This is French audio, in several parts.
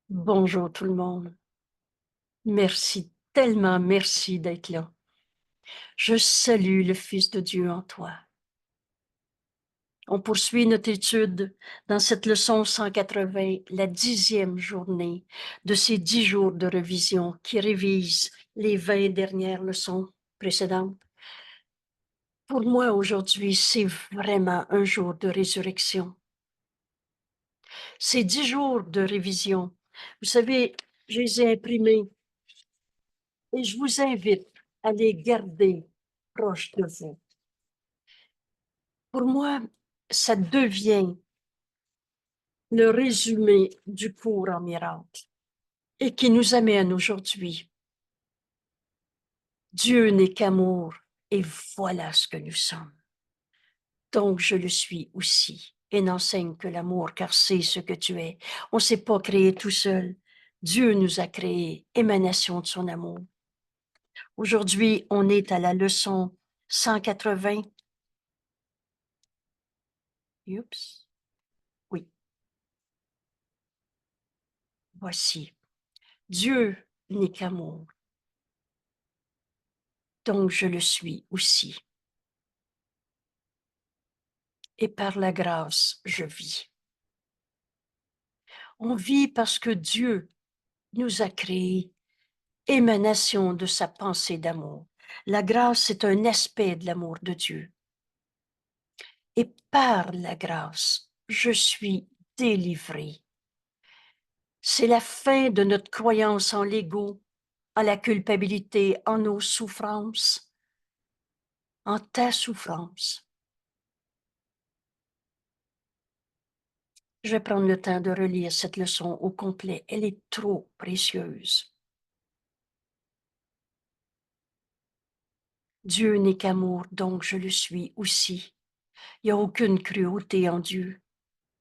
Bonjour tout le monde. Merci, tellement merci d'être là. Je salue le Fils de Dieu en toi. On poursuit notre étude dans cette leçon 180, la 10e journée de ces 10 jours de révision qui révisent les 20 dernières leçons précédentes. Pour moi, aujourd'hui, c'est vraiment un jour de résurrection. Ces 10 jours de révision, vous savez, je les ai imprimés et je vous invite à les garder proches de vous. Pour moi, ça devient le résumé du cours en miracle et qui nous amène aujourd'hui. Dieu n'est qu'amour et voilà ce que nous sommes. Donc je le suis aussi et n'enseigne que l'amour car c'est ce que tu es. On ne s'est pas créé tout seul. Dieu nous a créés, émanation de son amour. Aujourd'hui, on est à la leçon 180. Oups. Oui. Voici. Dieu n'est qu'amour. Donc je le suis aussi. Et par la grâce, je vis. On vit parce que Dieu nous a créés, émanation de sa pensée d'amour. La grâce est un aspect de l'amour de Dieu. Et par la grâce, je suis délivré. C'est la fin de notre croyance en l'ego, en la culpabilité, en nos souffrances, en ta souffrance. Je vais prendre le temps de relire cette leçon au complet. Elle est trop précieuse. Dieu n'est qu'amour, donc je le suis aussi. Il n'y a aucune cruauté en Dieu.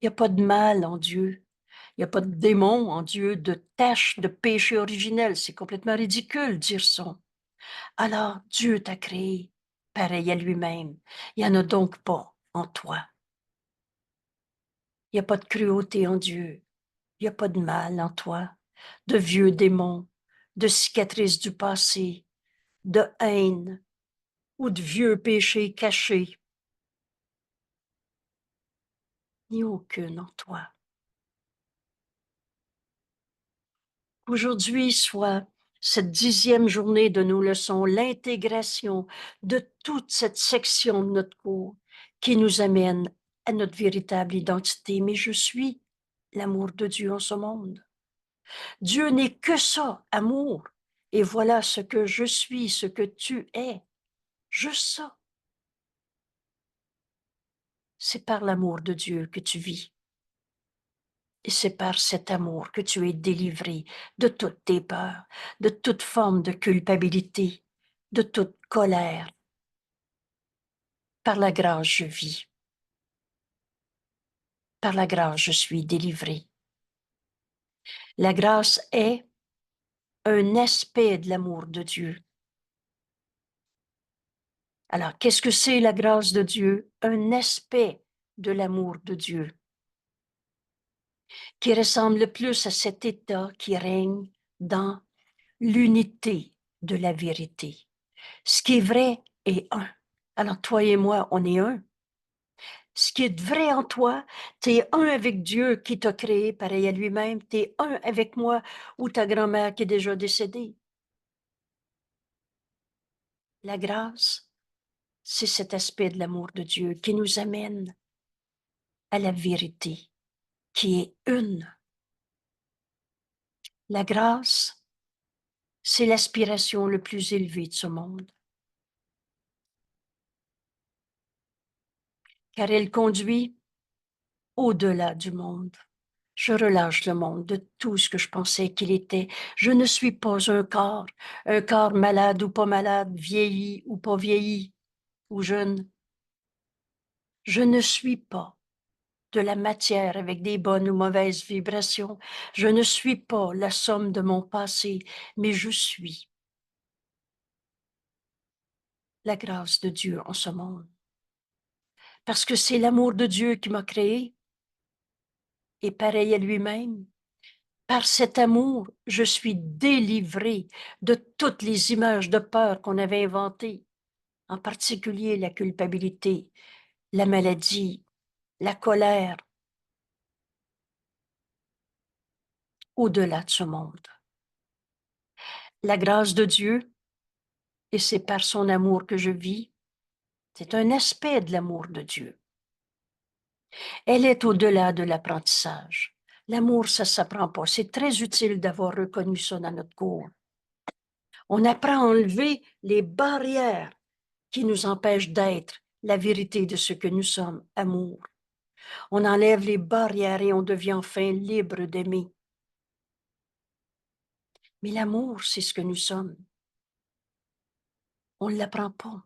Il n'y a pas de mal en Dieu. Il n'y a pas de démon en Dieu, de tache, de péché originel. C'est complètement ridicule de dire ça. Alors, Dieu t'a créé pareil à lui-même. Il n'y en a donc pas en toi. Il n'y a pas de cruauté en Dieu. Il n'y a pas de mal en toi, de vieux démons, de cicatrices du passé, de haine ou de vieux péchés cachés. Ni aucune en toi. Aujourd'hui soit cette 10e journée de nos leçons, l'intégration de toute cette section de notre cours qui nous amène à notre véritable identité. Mais je suis l'amour de Dieu en ce monde. Dieu n'est que ça, amour. Et voilà ce que je suis, ce que tu es. Juste ça. C'est par l'amour de Dieu que tu vis. Et c'est par cet amour que tu es délivré de toutes tes peurs, de toute forme de culpabilité, de toute colère. Par la grâce, je vis. Par la grâce, je suis délivré. La grâce est un aspect de l'amour de Dieu. Alors, qu'est-ce que c'est la grâce de Dieu? Un aspect de l'amour de Dieu qui ressemble le plus à cet état qui règne dans l'unité de la vérité. Ce qui est vrai est un. Alors, toi et moi, on est un. Ce qui est vrai en toi, tu es un avec Dieu qui t'a créé pareil à lui-même. Tu es un avec moi ou ta grand-mère qui est déjà décédée. La grâce, c'est cet aspect de l'amour de Dieu qui nous amène à la vérité, qui est une. La grâce, c'est l'aspiration le plus élevée de ce monde, car elle conduit au-delà du monde. Je relâche le monde de tout ce que je pensais qu'il était. Je ne suis pas un corps malade ou pas malade, vieilli ou pas vieilli, ou jeune. Je ne suis pas de la matière avec des bonnes ou mauvaises vibrations. Je ne suis pas la somme de mon passé, mais je suis la grâce de Dieu en ce monde. Parce que c'est l'amour de Dieu qui m'a créé, et pareil à lui-même, Par cet amour, je suis délivrée de toutes les images de peur qu'on avait inventées, en particulier la culpabilité, la maladie, la colère, au-delà de ce monde. La grâce de Dieu, et c'est par son amour que je vis, c'est un aspect de l'amour de Dieu. Elle est au-delà de l'apprentissage. L'amour, ça ne s'apprend pas. C'est très utile d'avoir reconnu ça dans notre cours. On apprend à enlever les barrières qui nous empêchent d'être la vérité de ce que nous sommes, amour. On enlève les barrières et on devient enfin libre d'aimer. Mais l'amour, c'est ce que nous sommes. On ne l'apprend pas.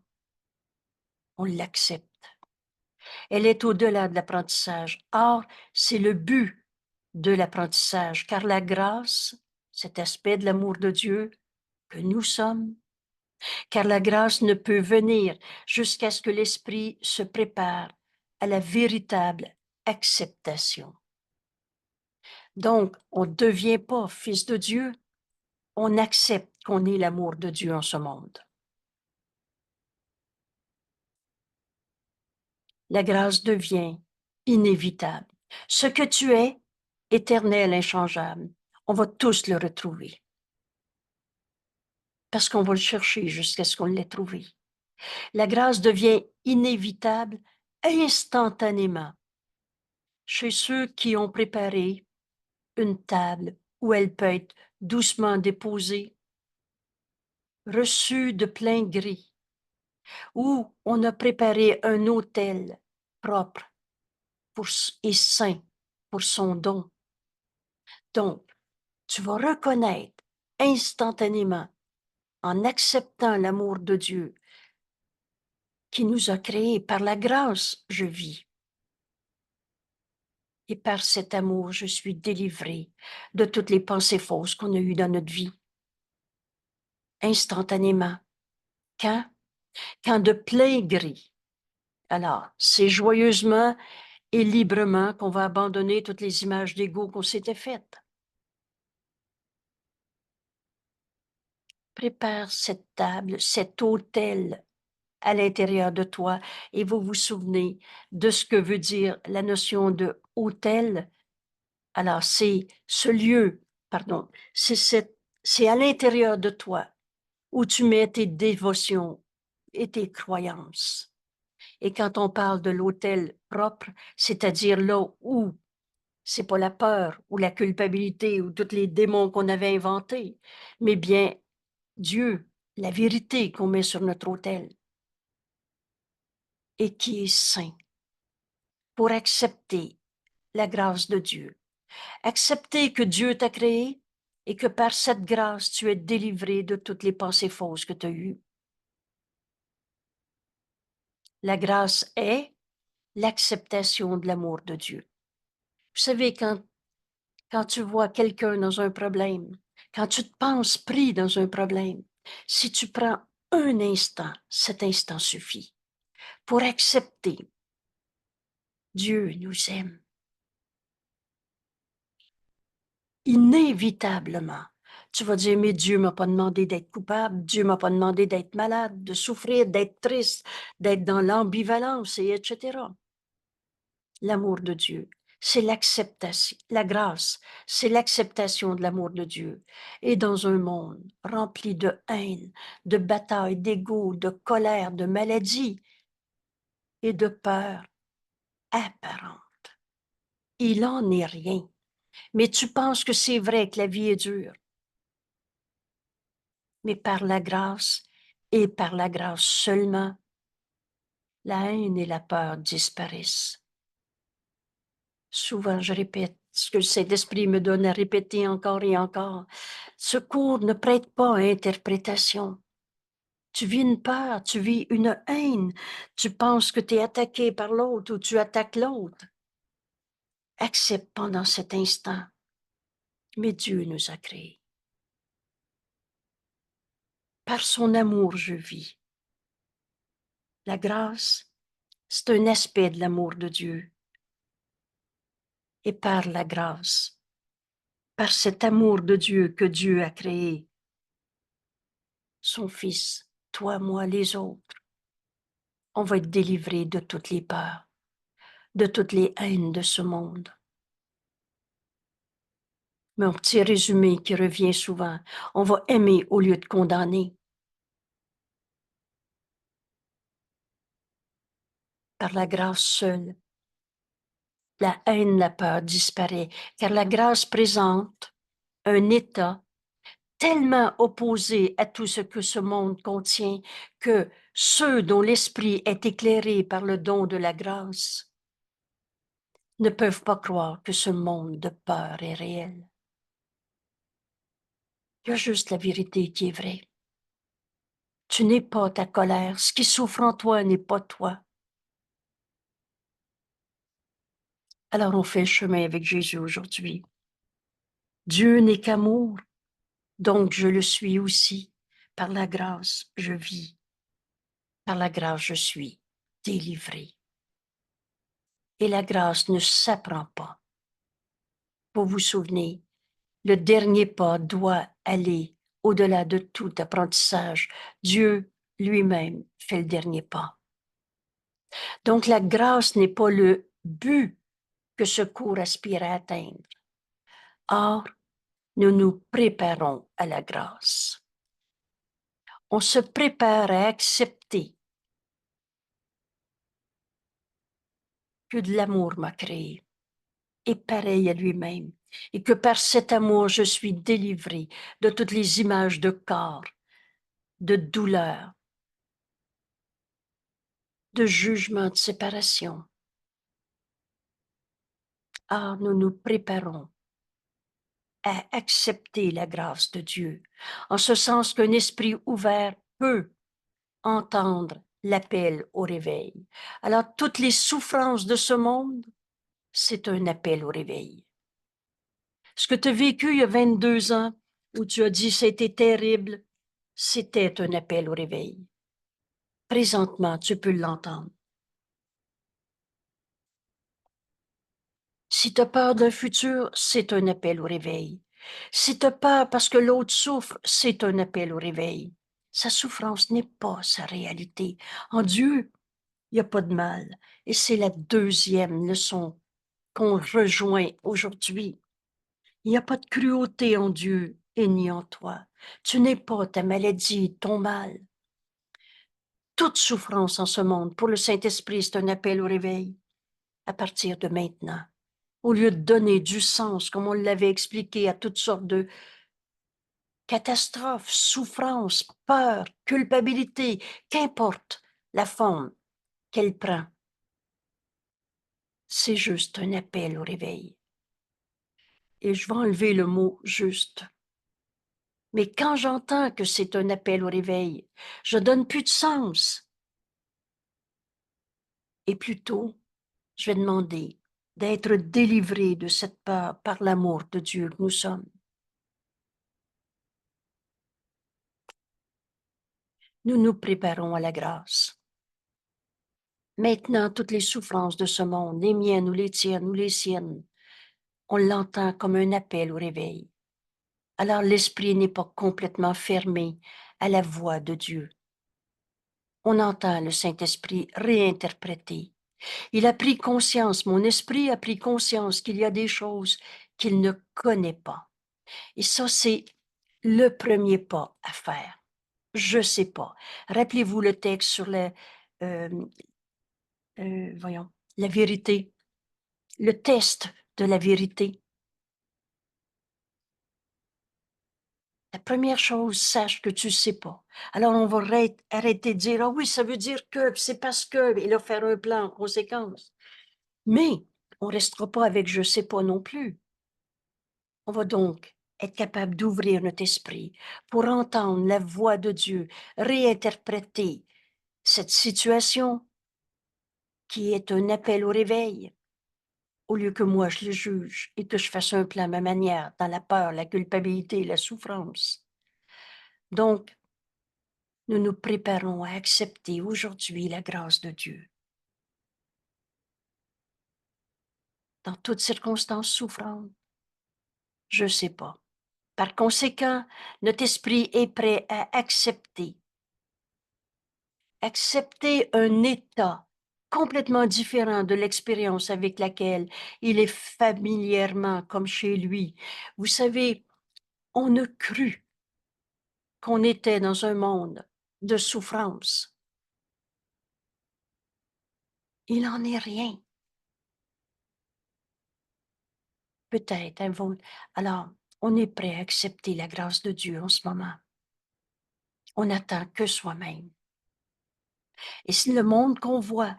On l'accepte. Elle est au-delà de l'apprentissage. Or, c'est le but de l'apprentissage, car la grâce, cet aspect de l'amour de Dieu que nous sommes, car la grâce ne peut venir jusqu'à ce que l'esprit se prépare à la véritable acceptation. Donc, on ne devient pas fils de Dieu, on accepte qu'on est l'amour de Dieu en ce monde. La grâce devient inévitable. Ce que tu es, éternel, inchangeable, on va tous le retrouver. Parce qu'on va le chercher jusqu'à ce qu'on l'ait trouvé. La grâce devient inévitable instantanément chez ceux qui ont préparé une table où elle peut être doucement déposée, reçue de plein gré, où on a préparé un autel propre et saint pour son don. Donc, tu vas reconnaître instantanément, en acceptant l'amour de Dieu qui nous a créés par la grâce, je vis. Et par cet amour, je suis délivrée de toutes les pensées fausses qu'on a eues dans notre vie. Instantanément. Quand? Quand de plein gré. Alors, c'est joyeusement et librement qu'on va abandonner toutes les images d'ego qu'on s'était faites. Prépare cette table, cet autel à l'intérieur de toi et vous vous souvenez de ce que veut dire la notion de autel. Alors, c'est ce lieu, pardon, c'est à l'intérieur de toi où tu mets tes dévotions et tes croyances. Et quand on parle de l'autel propre, c'est-à-dire là où c'est pas la peur ou la culpabilité ou tous les démons qu'on avait inventés, mais bien Dieu, la vérité qu'on met sur notre autel et qui est saint pour accepter la grâce de Dieu. Accepter que Dieu t'a créé et que par cette grâce, tu es délivré de toutes les pensées fausses que tu as eues. La grâce est l'acceptation de l'amour de Dieu. Vous savez, quand tu vois quelqu'un dans un problème, quand tu te penses pris dans un problème, si tu prends un instant, cet instant suffit pour accepter Dieu nous aime. Inévitablement. Tu vas dire, mais Dieu m'a pas demandé d'être coupable, Dieu m'a pas demandé d'être malade, de souffrir, d'être triste, d'être dans l'ambivalence, et etc. L'amour de Dieu, c'est l'acceptation, la grâce, c'est l'acceptation de l'amour de Dieu. Et dans un monde rempli de haine, de bataille, d'ego, de colère, de maladie et de peur apparente, il en est rien. Mais tu penses que c'est vrai que la vie est dure. Mais par la grâce, et par la grâce seulement, la haine et la peur disparaissent. Souvent, je répète ce que le Saint-Esprit me donne à répéter encore et encore. Ce cours ne prête pas à interprétation. Tu vis une peur, tu vis une haine, tu penses que tu es attaqué par l'autre ou tu attaques l'autre. Accepte pendant cet instant. Mais Dieu nous a créés. Par son amour, je vis. La grâce, c'est un aspect de l'amour de Dieu. Et par la grâce, par cet amour de Dieu que Dieu a créé, son Fils, toi, moi, les autres, on va être délivrés de toutes les peurs, de toutes les haines de ce monde. Mon petit résumé qui revient souvent, on va aimer au lieu de condamner. Par la grâce seule, la haine, la peur disparaît, car la grâce présente un état tellement opposé à tout ce que ce monde contient que ceux dont l'esprit est éclairé par le don de la grâce ne peuvent pas croire que ce monde de peur est réel. Il y a juste la vérité qui est vraie. Tu n'es pas ta colère. Ce qui souffre en toi n'est pas toi. Alors on fait le chemin avec Jésus aujourd'hui. Dieu n'est qu'amour, donc je le suis aussi. Par la grâce, je vis. Par la grâce, je suis délivré. Et la grâce ne s'apprend pas. Vous vous souvenez, le dernier pas doit aller au-delà de tout apprentissage. Dieu lui-même fait le dernier pas. Donc la grâce n'est pas le but que ce cours aspire à atteindre. Or, nous nous préparons à la grâce. On se prépare à accepter que de l'amour m'a créé, et pareil à lui-même, et que par cet amour, je suis délivré de toutes les images de corps, de douleur, de jugement, de séparation. Ah, nous nous préparons à accepter la grâce de Dieu, en ce sens qu'un esprit ouvert peut entendre l'appel au réveil. Alors, toutes les souffrances de ce monde, c'est un appel au réveil. Ce que tu as vécu il y a 22 ans, où tu as dit c'était terrible, c'était un appel au réveil. Présentement, tu peux l'entendre. Si tu as peur d'un futur, c'est un appel au réveil. Si tu as peur parce que l'autre souffre, c'est un appel au réveil. Sa souffrance n'est pas sa réalité. En Dieu, il n'y a pas de mal. Et c'est la deuxième leçon qu'on rejoint aujourd'hui. Il n'y a pas de cruauté en Dieu et ni en toi. Tu n'es pas ta maladie, ton mal. Toute souffrance en ce monde, pour le Saint-Esprit, c'est un appel au réveil. À partir de maintenant, au lieu de donner du sens, comme on l'avait expliqué, à toutes sortes de catastrophes, souffrances, peurs, culpabilité, qu'importe la forme qu'elle prend, c'est juste un appel au réveil. Et je vais enlever le mot juste. Mais quand j'entends que c'est un appel au réveil, je donne plus de sens. Et plutôt, je vais demander d'être délivré de cette peur par l'amour de Dieu que nous sommes. Nous nous préparons à la grâce. Maintenant, toutes les souffrances de ce monde, les miennes ou les tiennes ou les siennes, on l'entend comme un appel au réveil. Alors l'esprit n'est pas complètement fermé à la voix de Dieu. On entend le Saint-Esprit réinterpréter. Il a pris conscience, mon esprit a pris conscience qu'il y a des choses qu'il ne connaît pas. Et ça, c'est le premier pas à faire. Je sais pas. Rappelez-vous le texte sur euh, voyons, la vérité, le test de la vérité. La première chose, sache que tu sais pas. Alors, on va arrêter de dire, ah oui, ça veut dire que, c'est parce que, et là, faire un plan en conséquence. Mais, on restera pas avec je sais pas non plus. On va donc être capable d'ouvrir notre esprit pour entendre la voix de Dieu, réinterpréter cette situation qui est un appel au réveil, au lieu que moi je le juge et que je fasse un plan à ma manière, dans la peur, la culpabilité, la souffrance. Donc, nous nous préparons à accepter aujourd'hui la grâce de Dieu. Dans toutes circonstances souffrantes, Je ne sais pas. Par conséquent, notre esprit est prêt à accepter un état complètement différent de l'expérience avec laquelle il est familièrement comme chez lui. Vous savez, on a cru qu'on était dans un monde de souffrance. Il n'en est rien. Peut-être. Alors, on est prêt à accepter la grâce de Dieu en ce moment. On n'attend que soi-même. Et si le monde qu'on voit,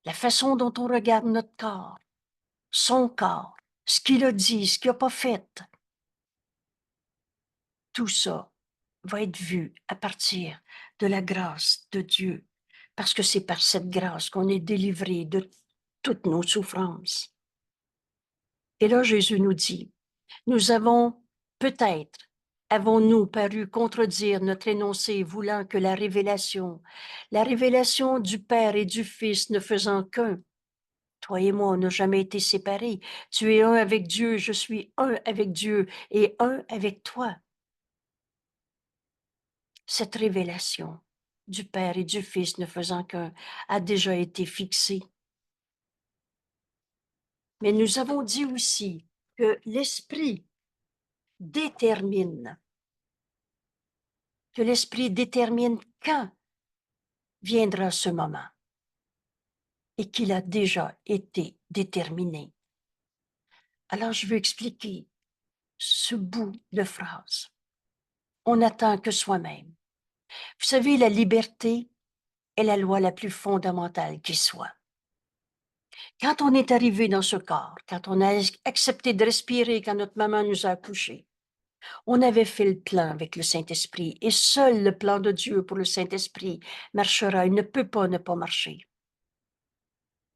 la façon dont on regarde notre corps, son corps, ce qu'il a dit, ce qu'il n'a pas fait, tout ça va être vu à partir de la grâce de Dieu, parce que c'est par cette grâce qu'on est délivré de toutes nos souffrances. Et là, Jésus nous dit, nous avons peut-être, avons-nous paru contredire notre énoncé, voulant que la révélation du Père et du Fils ne faisant qu'un, toi et moi, on n'a jamais été séparés. Tu es un avec Dieu, je suis un avec Dieu et un avec toi. Cette révélation du Père et du Fils ne faisant qu'un a déjà été fixée. Mais nous avons dit aussi que l'Esprit détermine, quand viendra ce moment et qu'il a déjà été déterminé. Alors je veux expliquer ce bout de phrase. On n'attend que soi-même. Vous savez, la liberté est la loi la plus fondamentale qui soit. Quand on est arrivé dans ce corps, quand on a accepté de respirer, quand notre maman nous a accouchés, on avait fait le plan avec le Saint-Esprit et seul le plan de Dieu pour le Saint-Esprit marchera. Il ne peut pas ne pas marcher.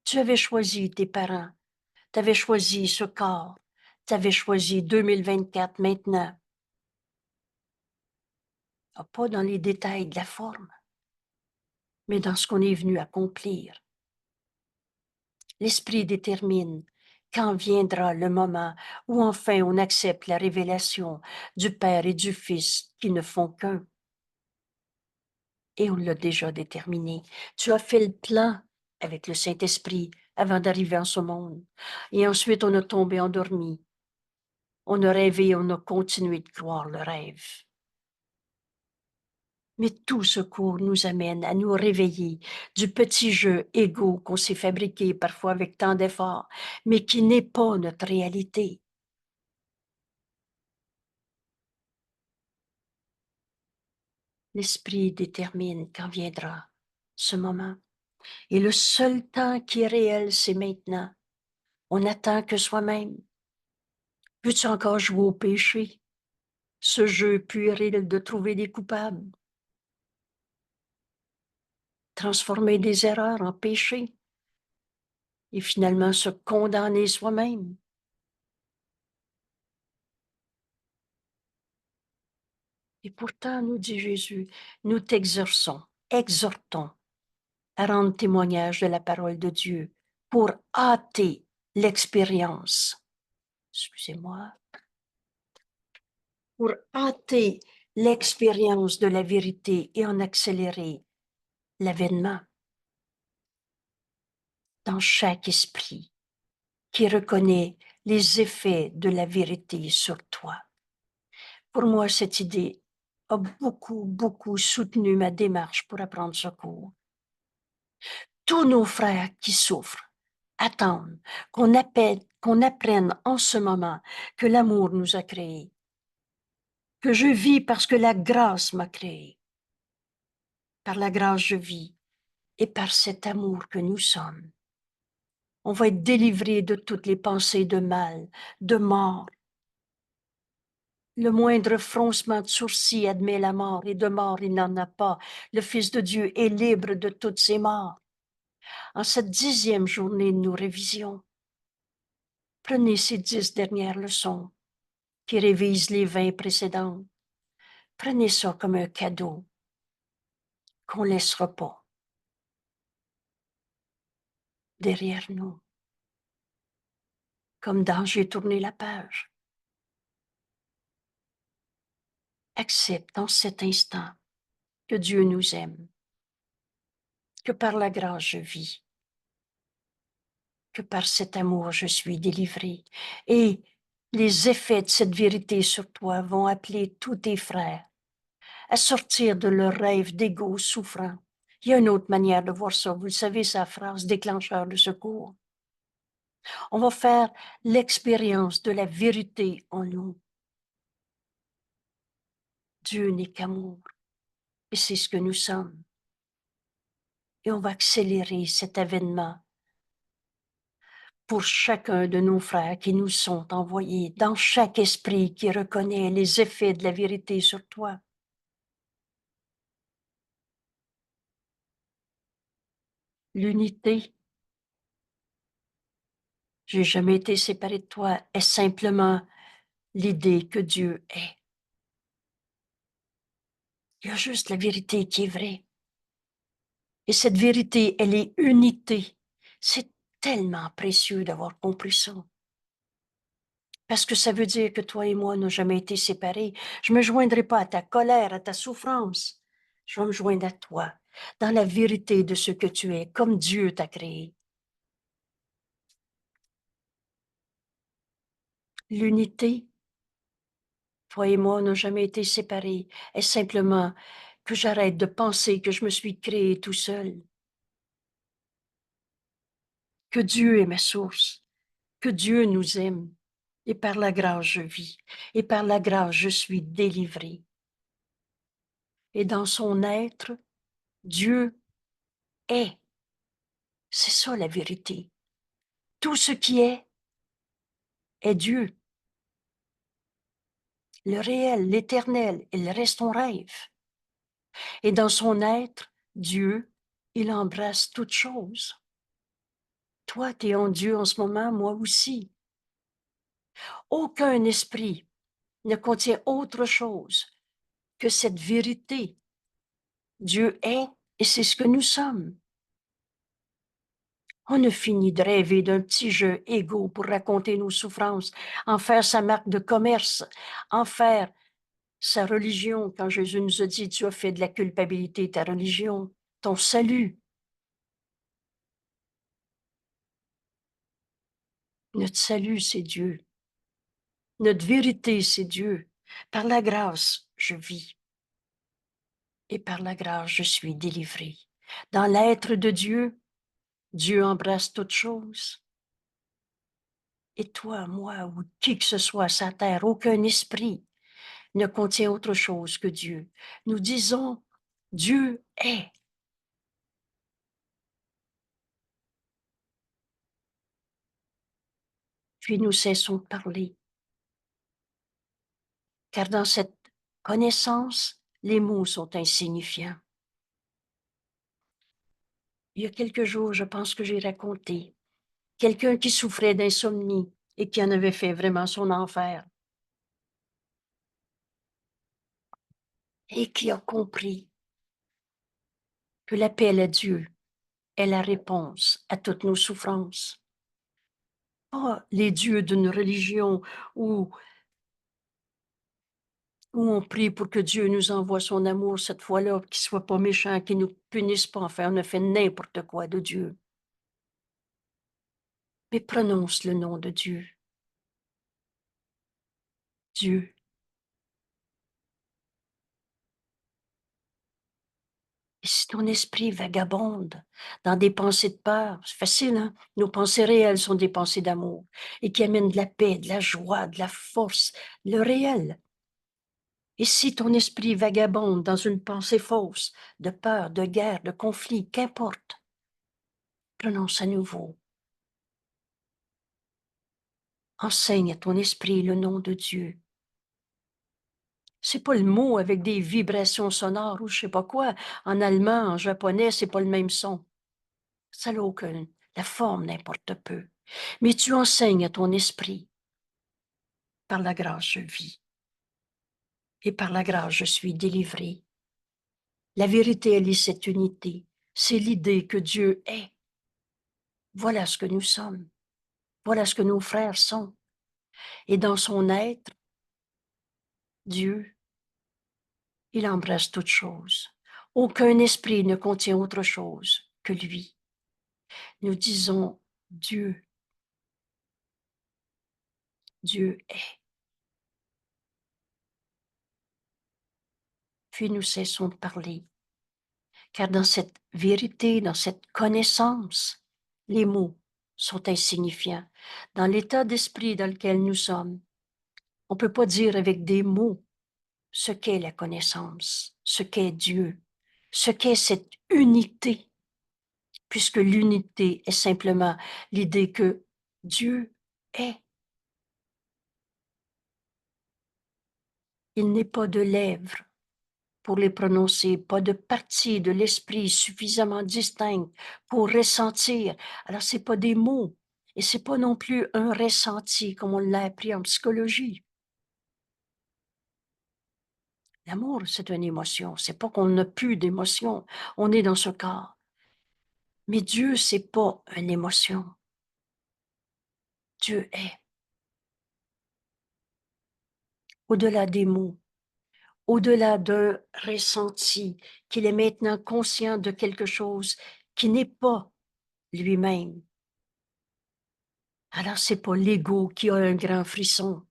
Tu avais choisi tes parents, tu avais choisi ce corps, tu avais choisi 2024 maintenant. Pas dans les détails de la forme, mais dans ce qu'on est venu accomplir. L'Esprit détermine quand viendra le moment où enfin on accepte la révélation du Père et du Fils qui ne font qu'un. Et on l'a déjà déterminé. Tu as fait le plan avec le Saint-Esprit avant d'arriver en ce monde. Et ensuite, on a tombé endormi. On a rêvé, on a continué de croire le rêve. Mais tout ce cours nous amène à nous réveiller du petit jeu égaux qu'on s'est fabriqué parfois avec tant d'efforts, mais qui n'est pas notre réalité. L'Esprit détermine quand viendra ce moment. Et le seul temps qui est réel, c'est maintenant. On n'attend que soi-même. Veux-tu encore jouer au péché? Ce jeu puéril de trouver des coupables? Transformer des erreurs en péché et finalement se condamner soi-même? Et pourtant, nous dit Jésus, nous exhortons à rendre témoignage de la parole de Dieu pour hâter l'expérience. Excusez-moi. Pour hâter l'expérience de la vérité et en accélérer l'avènement dans chaque esprit qui reconnaît les effets de la vérité sur toi. Pour moi, cette idée a beaucoup soutenu ma démarche pour apprendre ce cours. Tous nos frères qui souffrent attendent qu'on apprenne en ce moment que l'amour nous a créés, que je vis parce que la grâce m'a créé. Par la grâce, je vis et par cet amour que nous sommes. On va être délivré de toutes les pensées de mal, de mort. Le moindre froncement de sourcil admet la mort, et de mort il n'en a pas. Le Fils de Dieu est libre de toutes ses morts. En cette 10e journée de nos révisions, prenez ces 10 dernières leçons qui révisent les 20 précédentes. Prenez ça comme un cadeau qu'on ne laissera pas derrière nous. Comme dans J'ai tourné la page. accepte en cet instant que Dieu nous aime, que par la grâce je vis, que par cet amour je suis délivré. Et les effets de cette vérité sur toi vont appeler tous tes frères à sortir de leur rêve d'égo souffrant. Il y a une autre manière de voir ça. Vous le savez, sa phrase déclencheur de secours. On va faire l'expérience de la vérité en nous. Dieu n'est qu'amour. Et c'est ce que nous sommes. Et on va accélérer cet événement pour chacun de nos frères qui nous sont envoyés, dans chaque esprit qui reconnaît les effets de la vérité sur toi. L'unité, j'ai jamais été séparé de toi, est simplement l'idée que Dieu est. Il y a juste la vérité qui est vraie. Et cette vérité, elle est unité. C'est tellement précieux d'avoir compris ça. Parce que ça veut dire que toi et moi n'ont jamais été séparés. Je ne me joindrai pas à ta colère, à ta souffrance. Je vais me joindre à toi, dans la vérité de ce que tu es, comme Dieu t'a créé. L'unité, toi et moi n'ont jamais été séparés, est simplement que j'arrête de penser que je me suis créé tout seul, que Dieu est ma source, que Dieu nous aime, et par la grâce je vis, et par la grâce je suis délivré. Et dans son être, Dieu est. C'est ça la vérité. Tout ce qui est Dieu. Le réel, l'éternel, il reste ton rêve. Et dans son être, Dieu, il embrasse toutes choses. Toi, tu es en Dieu en ce moment, moi aussi. Aucun esprit ne contient autre chose que cette vérité. Dieu est et c'est ce que nous sommes. On a fini de rêver d'un petit jeu égaux pour raconter nos souffrances, en faire sa marque de commerce, en faire sa religion, quand Jésus nous a dit, tu as fait de la culpabilité ta religion, ton salut. Notre salut, c'est Dieu. Notre vérité, c'est Dieu. Par la grâce, je vis. Et par la grâce, je suis délivré. Dans l'être de Dieu, Dieu embrasse toutes choses. Et toi, moi, ou qui que ce soit à sa terre, aucun esprit ne contient autre chose que Dieu. Nous disons, Dieu est. Puis nous cessons de parler. Car dans cette connaissance, les mots sont insignifiants. Il y a quelques jours, je pense que j'ai raconté quelqu'un qui souffrait d'insomnie et qui en avait fait vraiment son enfer et qui a compris que l'appel à Dieu est la réponse à toutes nos souffrances. Pas les dieux d'une religion où on prie pour que Dieu nous envoie son amour cette fois-là, qu'il soit pas méchant, qu'il nous punisse pas, enfin, on a fait n'importe quoi de Dieu. Mais prononce le nom de Dieu. Dieu. Et si ton esprit vagabonde dans des pensées de peur, c'est facile, hein? Nos pensées réelles sont des pensées d'amour et qui amènent de la paix, de la joie, de la force, le réel. Et si ton esprit vagabonde dans une pensée fausse, de peur, de guerre, de conflit, qu'importe, prononce à nouveau. Enseigne à ton esprit le nom de Dieu. C'est pas le mot avec des vibrations sonores ou je sais pas quoi. En allemand, en japonais, c'est pas le même son. Ça n'a aucun. La forme n'importe peu. Mais tu enseignes à ton esprit. Par la grâce, je vis. Et par la grâce, je suis délivré. La vérité, elle est cette unité. C'est l'idée que Dieu est. Voilà ce que nous sommes. Voilà ce que nos frères sont. Et dans son être, Dieu Il embrasse toutes choses. Aucun esprit ne contient autre chose que lui. Nous disons Dieu. Dieu est. Puis nous cessons de parler. Car dans cette vérité, dans cette connaissance, les mots sont insignifiants. Dans l'état d'esprit dans lequel nous sommes, on ne peut pas dire avec des mots ce qu'est la connaissance, ce qu'est Dieu, ce qu'est cette unité, puisque l'unité est simplement l'idée que Dieu est. Il n'est pas de lèvres pour les prononcer, pas de partie de l'esprit suffisamment distincte pour ressentir. Alors, c'est pas des mots et c'est pas non plus un ressenti comme on l'a appris en psychologie. L'amour, c'est une émotion. C'est pas qu'on n'a plus d'émotion. On est dans ce corps. Mais Dieu, c'est pas une émotion. Dieu est. Au-delà des mots, au-delà d'un ressenti, qu'il est maintenant conscient de quelque chose qui n'est pas lui-même. Alors, c'est pas l'ego qui a un grand frisson.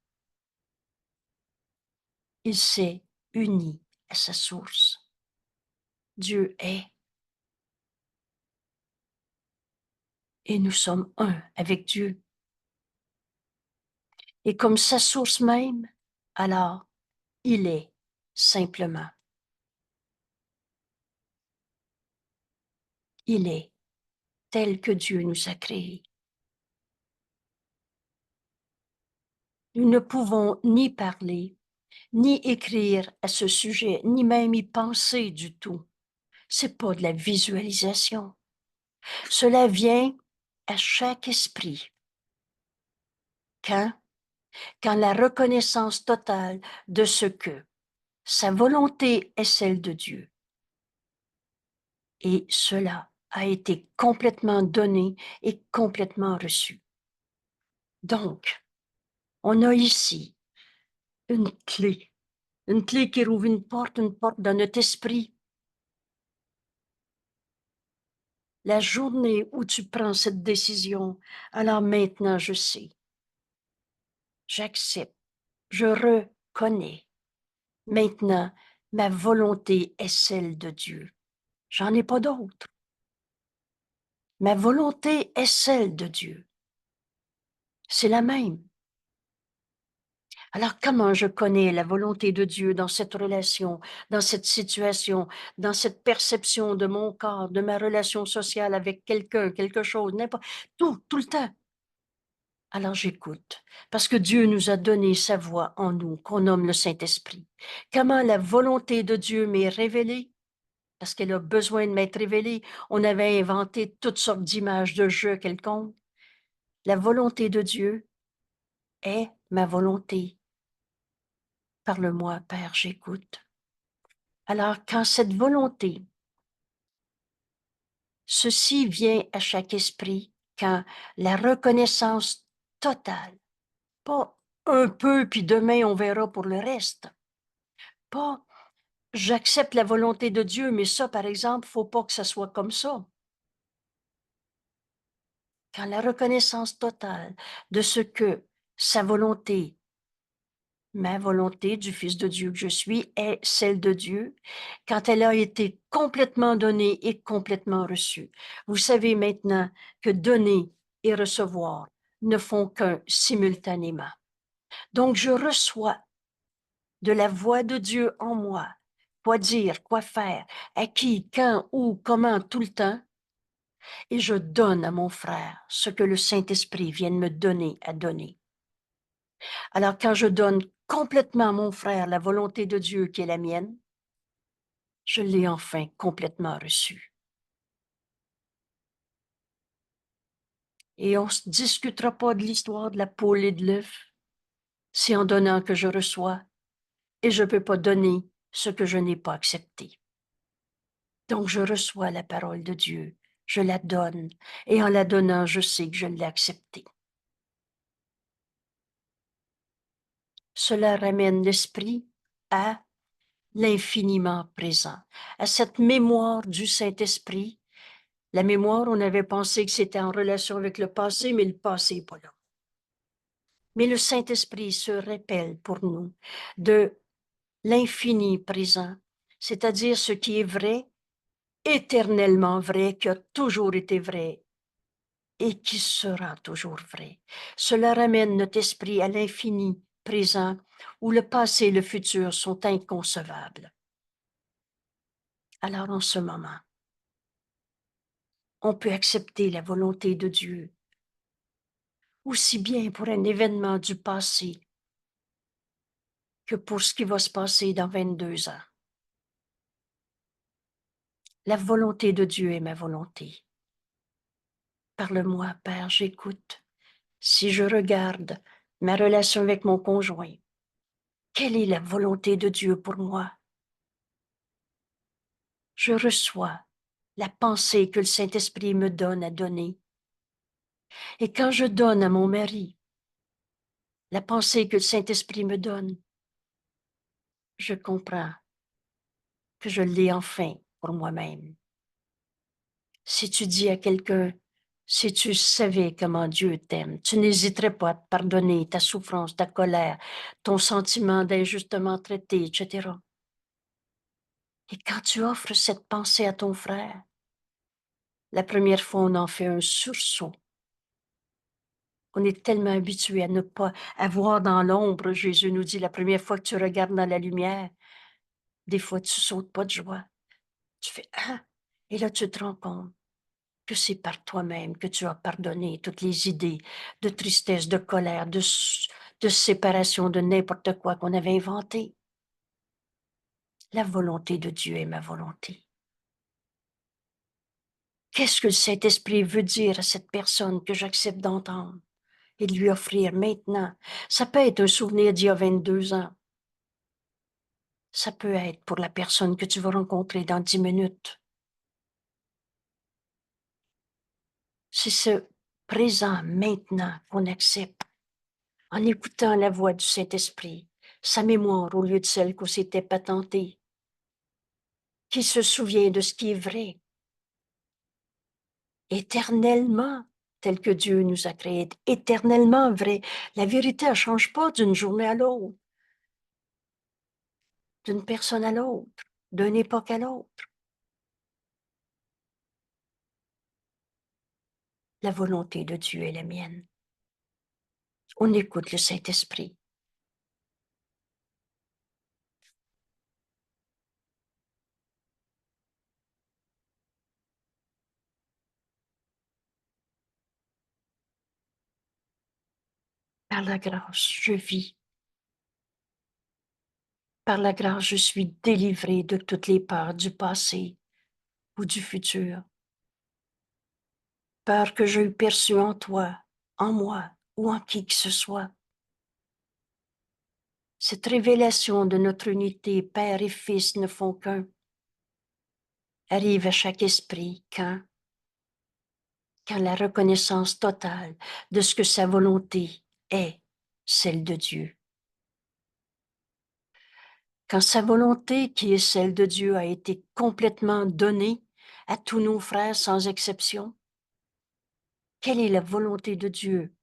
Il s'est uni à sa source. Dieu est. Et nous sommes un avec Dieu. Et comme sa source même, alors, il est simplement. Il est tel que Dieu nous a créés. Nous ne pouvons ni parler, ni écrire à ce sujet, ni même y penser du tout. C'est pas de la visualisation. Cela vient à chaque esprit. Quand la reconnaissance totale de ce que sa volonté est celle de Dieu. Et cela a été complètement donné et complètement reçu. Donc, on a ici une clé qui rouvre une porte dans notre esprit. La journée où tu prends cette décision, alors maintenant je sais, j'accepte, je reconnais. Maintenant, ma volonté est celle de Dieu. J'en ai pas d'autre. Ma volonté est celle de Dieu. C'est la même. Alors, comment je connais la volonté de Dieu dans cette relation, dans cette situation, dans cette perception de mon corps, de ma relation sociale avec quelqu'un, quelque chose, n'importe, tout le temps. Alors j'écoute, parce que Dieu nous a donné sa voix en nous, qu'on nomme le Saint-Esprit. Comment la volonté de Dieu m'est révélée? Parce qu'elle a besoin de m'être révélée. On avait inventé toutes sortes d'images de jeux quelconques. La volonté de Dieu est ma volonté. Parle-moi, Père, j'écoute. Alors, quand cette volonté, ceci vient à chaque esprit, quand la reconnaissance totale, pas un peu, puis demain on verra pour le reste, pas j'accepte la volonté de Dieu, mais ça, par exemple, faut pas que ça soit comme ça. Quand la reconnaissance totale de ce que sa volonté, ma volonté du Fils de Dieu que je suis, est celle de Dieu, quand elle a été complètement donnée et complètement reçue. Vous savez maintenant que donner et recevoir ne font qu'un simultanément. Donc, je reçois de la voix de Dieu en moi, quoi dire, quoi faire, à qui, quand, où, comment, tout le temps, et je donne à mon frère ce que le Saint-Esprit vient de me donner à donner. Alors, quand je donne complètement à mon frère la volonté de Dieu qui est la mienne, je l'ai enfin complètement reçue. Et on ne se discutera pas de l'histoire de la poule et de l'œuf. C'est en donnant que je reçois, et je ne peux pas donner ce que je n'ai pas accepté. Donc, je reçois la parole de Dieu, je la donne, et en la donnant, je sais que je l'ai acceptée. Cela ramène l'esprit à l'infiniment présent, à cette mémoire du Saint-Esprit. La mémoire, on avait pensé que c'était en relation avec le passé, mais le passé n'est pas là. Mais le Saint-Esprit se rappelle pour nous de l'infini présent, c'est-à-dire ce qui est vrai, éternellement vrai, qui a toujours été vrai et qui sera toujours vrai. Cela ramène notre esprit à l'infini présent, où le passé et le futur sont inconcevables. Alors en ce moment, on peut accepter la volonté de Dieu, aussi bien pour un événement du passé que pour ce qui va se passer dans 22 ans. La volonté de Dieu est ma volonté. Parle-moi, Père, j'écoute. Si je regarde ma relation avec mon conjoint, quelle est la volonté de Dieu pour moi? Je reçois la pensée que le Saint-Esprit me donne à donner. Et quand je donne à mon mari la pensée que le Saint-Esprit me donne, je comprends que je l'ai enfin pour moi-même. Si tu dis à quelqu'un, si tu savais comment Dieu t'aime, tu n'hésiterais pas à te pardonner ta souffrance, ta colère, ton sentiment d'injustement traité, etc. Et quand tu offres cette pensée à ton frère, la première fois, on en fait un sursaut. On est tellement habitué à ne pas avoir dans l'ombre. Jésus nous dit, la première fois que tu regardes dans la lumière, des fois, tu sautes pas de joie. Tu fais, ah! Et là, tu te rends compte que c'est par toi-même que tu as pardonné toutes les idées de tristesse, de colère, de séparation, de n'importe quoi qu'on avait inventé. La volonté de Dieu est ma volonté. Qu'est-ce que le Saint-Esprit veut dire à cette personne que j'accepte d'entendre et de lui offrir maintenant? Ça peut être un souvenir d'il y a 22 ans. Ça peut être pour la personne que tu vas rencontrer dans 10 minutes. C'est ce présent maintenant qu'on accepte en écoutant la voix du Saint-Esprit, sa mémoire au lieu de celle qu'on s'était patentée, qui se souvient de ce qui est vrai, éternellement, tel que Dieu nous a créés, éternellement vrai. La vérité ne change pas d'une journée à l'autre, d'une personne à l'autre, d'une époque à l'autre. La volonté de Dieu est la mienne. On écoute le Saint-Esprit. Par la grâce, je vis. Par la grâce, je suis délivré de toutes les peurs du passé ou du futur. Peur que j'ai perçue en toi, en moi ou en qui que ce soit. Cette révélation de notre unité, Père et Fils ne font qu'un, arrive à chaque esprit quand la reconnaissance totale de ce que sa volonté est celle de Dieu. Quand sa volonté, qui est celle de Dieu, a été complètement donnée à tous nos frères sans exception, quelle est la volonté de Dieu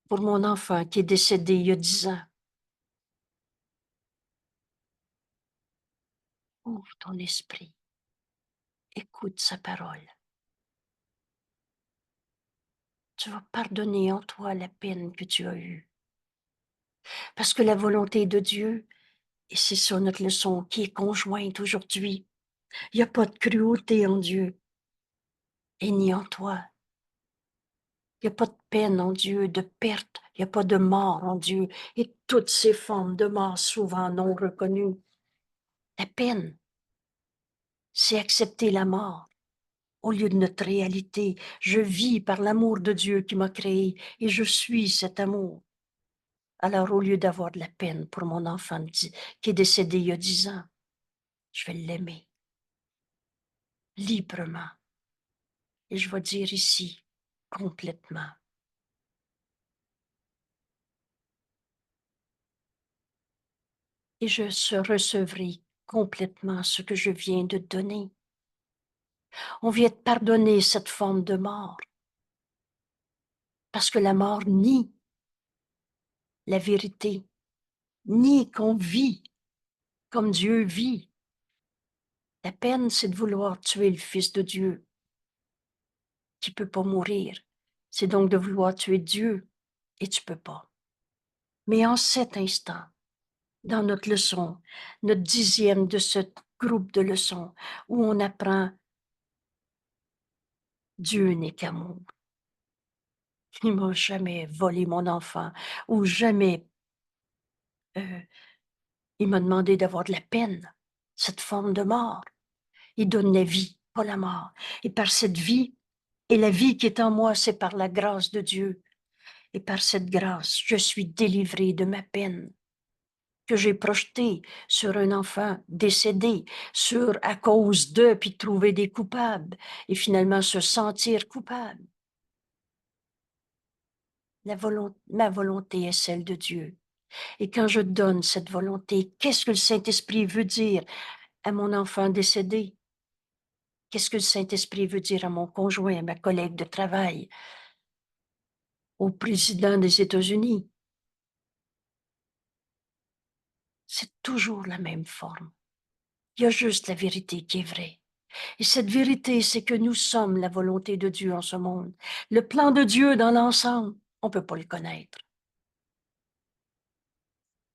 pour mon enfant qui est décédé il y a 10 ans? Ouvre ton esprit, écoute sa parole. Tu vas pardonner en toi la peine que tu as eue. Parce que la volonté de Dieu, et c'est ça notre leçon qui est conjointe aujourd'hui, il n'y a pas de cruauté en Dieu et ni en toi. Il n'y a pas de peine en Dieu, de perte, il n'y a pas de mort en Dieu et toutes ces formes de mort souvent non reconnues. La peine, c'est accepter la mort au lieu de notre réalité. Je vis par l'amour de Dieu qui m'a créé et je suis cet amour. Alors, au lieu d'avoir de la peine pour mon enfant qui est décédé il y a 10 ans, je vais l'aimer librement. Et je vais dire ici, complètement. et je recevrai complètement ce que je viens de donner. On vient de pardonner cette forme de mort, parce que la mort nie la vérité, nie qu'on vit comme Dieu vit. La peine, c'est de vouloir tuer le Fils de Dieu qui ne peut pas mourir. C'est donc de vouloir tuer Dieu et tu ne peux pas. Mais en cet instant, dans notre leçon, notre 10e de ce groupe de leçons, où on apprend Dieu n'est qu'amour. Il m'a jamais volé mon enfant ou jamais il m'a demandé d'avoir de la peine, cette forme de mort. Il donne la vie, pas la mort. Et par cette vie, et la vie qui est en moi, c'est par la grâce de Dieu. Et par cette grâce, je suis délivrée de ma peine que j'ai projetée sur un enfant décédé, sur à cause d'eux, puis trouver des coupables, et finalement se sentir coupable. Ma volonté est celle de Dieu. Et quand je donne cette volonté, qu'est-ce que le Saint-Esprit veut dire à mon enfant décédé? Qu'est-ce que le Saint-Esprit veut dire à mon conjoint, à ma collègue de travail, au président des États-Unis? C'est toujours la même forme. Il y a juste la vérité qui est vraie. Et cette vérité, c'est que nous sommes la volonté de Dieu en ce monde. Le plan de Dieu dans l'ensemble, on ne peut pas le connaître.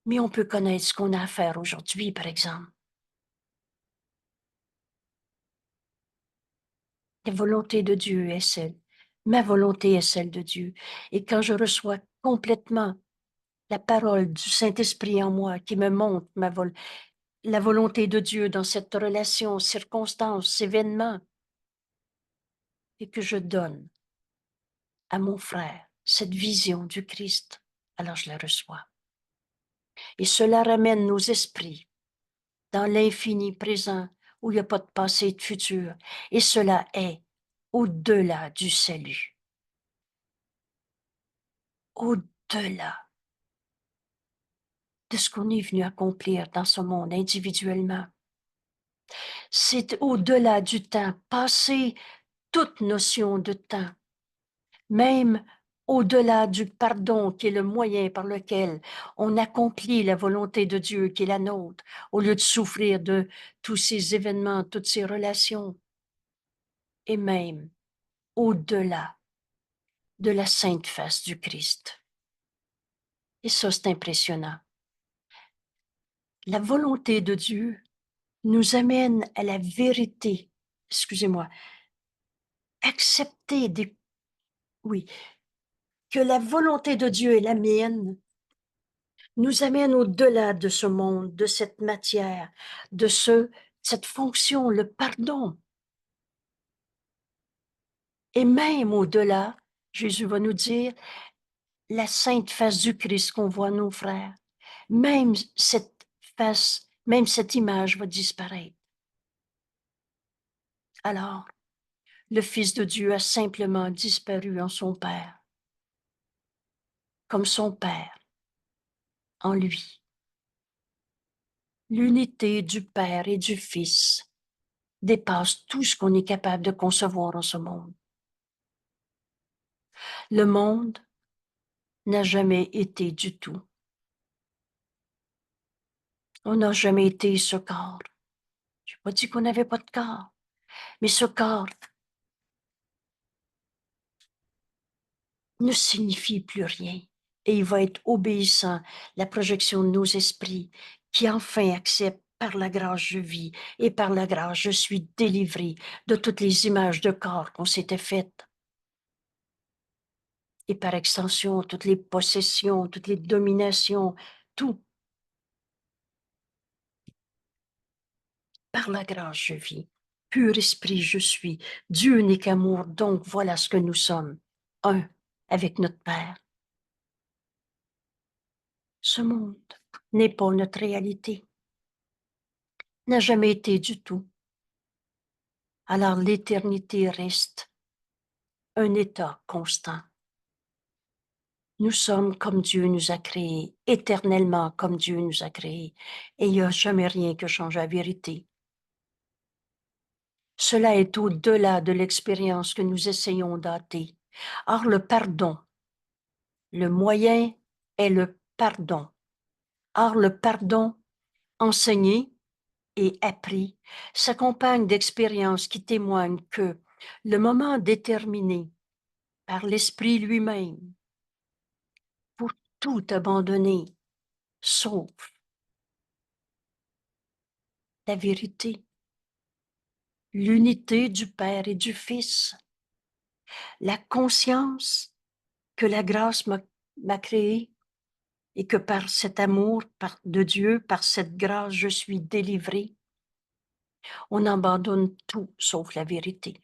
Mais on peut connaître ce qu'on a à faire aujourd'hui, par exemple. La volonté de Dieu est celle. Ma volonté est celle de Dieu. Et quand je reçois complètement la parole du Saint-Esprit en moi qui me montre la volonté de Dieu dans cette relation, circonstance, événement, et que je donne à mon frère cette vision du Christ, alors je la reçois. Et cela ramène nos esprits dans l'infini présent où il n'y a pas de passé et de futur. Et cela est au-delà du salut. Au-delà de ce qu'on est venu accomplir dans ce monde individuellement. C'est au-delà du temps, passer toute notion de temps, même au-delà du pardon qui est le moyen par lequel on accomplit la volonté de Dieu qui est la nôtre, au lieu de souffrir de tous ces événements, toutes ces relations, et même au-delà de la sainte face du Christ. Et ça, c'est impressionnant. La volonté de Dieu nous amène à la vérité, excusez-moi, accepter oui, que la volonté de Dieu est la mienne, nous amène au-delà de ce monde, de cette matière, de cette fonction, le pardon. Et même au-delà, Jésus va nous dire, la sainte face du Christ qu'on voit nos frères, même cette face, même cette image va disparaître. Alors, le Fils de Dieu a simplement disparu en son Père, comme son Père en lui. L'unité du Père et du Fils dépasse tout ce qu'on est capable de concevoir en ce monde. Le monde n'a jamais été du tout. On n'a jamais été ce corps. Je n'ai pas dit qu'on n'avait pas de corps, mais ce corps ne signifie plus rien et il va être obéissant, la projection de nos esprits qui enfin acceptent par la grâce je vis et par la grâce je suis délivré de toutes les images de corps qu'on s'était faites. Et par extension, toutes les possessions, toutes les dominations, tout. Par la grâce je vis, pur esprit je suis, Dieu n'est qu'amour, donc voilà ce que nous sommes, un avec notre Père. Ce monde n'est pas notre réalité, n'a jamais été du tout. Alors l'éternité reste un état constant. Nous sommes comme Dieu nous a créés, éternellement comme Dieu nous a créés, et il n'y a jamais rien qui change la vérité. Cela est au-delà de l'expérience que nous essayons d'hâter. Or, le pardon, le moyen est le pardon. Or, le pardon enseigné et appris s'accompagne d'expériences qui témoignent que le moment déterminé par l'Esprit lui-même pour tout abandonner, sauf la vérité, l'unité du Père et du Fils, la conscience que la grâce m'a créé et que par cet amour de Dieu, par cette grâce, je suis délivré. On abandonne tout sauf la vérité.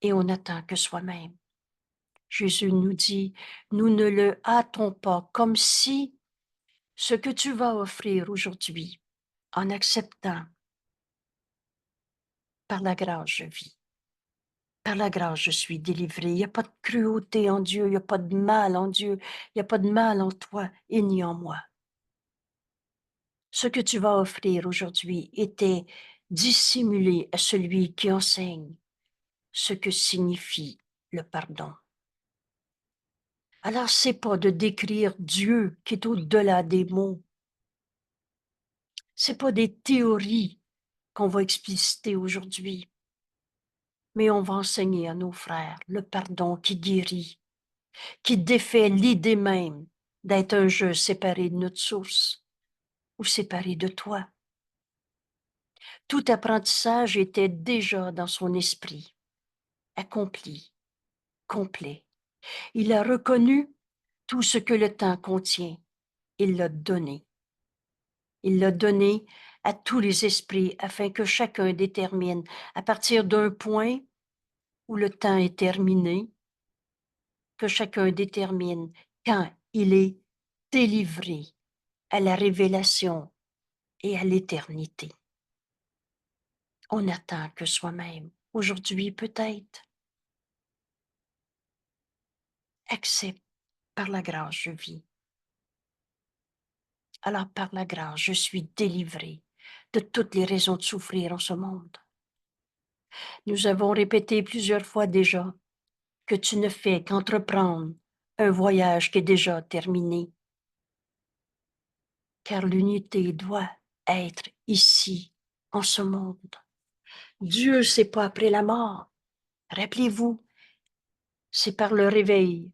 Et on n'attend que soi-même. Jésus nous dit, nous ne le hâtons pas comme si ce que tu vas offrir aujourd'hui, en acceptant, par la grâce je vis. Par la grâce, je suis délivré. Il n'y a pas de cruauté en Dieu, il n'y a pas de mal en Dieu, il n'y a pas de mal en toi et ni en moi. Ce que tu vas offrir aujourd'hui était dissimulé à celui qui enseigne ce que signifie le pardon. Alors, c'est pas de décrire Dieu qui est au-delà des mots. C'est pas des théories qu'on va expliciter aujourd'hui, mais on va enseigner à nos frères le pardon qui guérit, qui défait l'idée même d'être un jeu séparé de notre source ou séparé de toi. Tout apprentissage était déjà dans son esprit, accompli, complet. Il a reconnu tout ce que le temps contient. Il l'a donné. Il l'a donné à tous les esprits afin que chacun détermine, à partir d'un point où le temps est terminé, que chacun détermine quand il est délivré à la révélation et à l'éternité. On n'attend que soi-même. Aujourd'hui, peut-être. Accepte, par la grâce, je vis. Alors, par la grâce, je suis délivré de toutes les raisons de souffrir en ce monde. Nous avons répété plusieurs fois déjà que tu ne fais qu'entreprendre un voyage qui est déjà terminé, car l'unité doit être ici, en ce monde. Dieu, c'est pas après la mort. Rappelez-vous, c'est par le réveil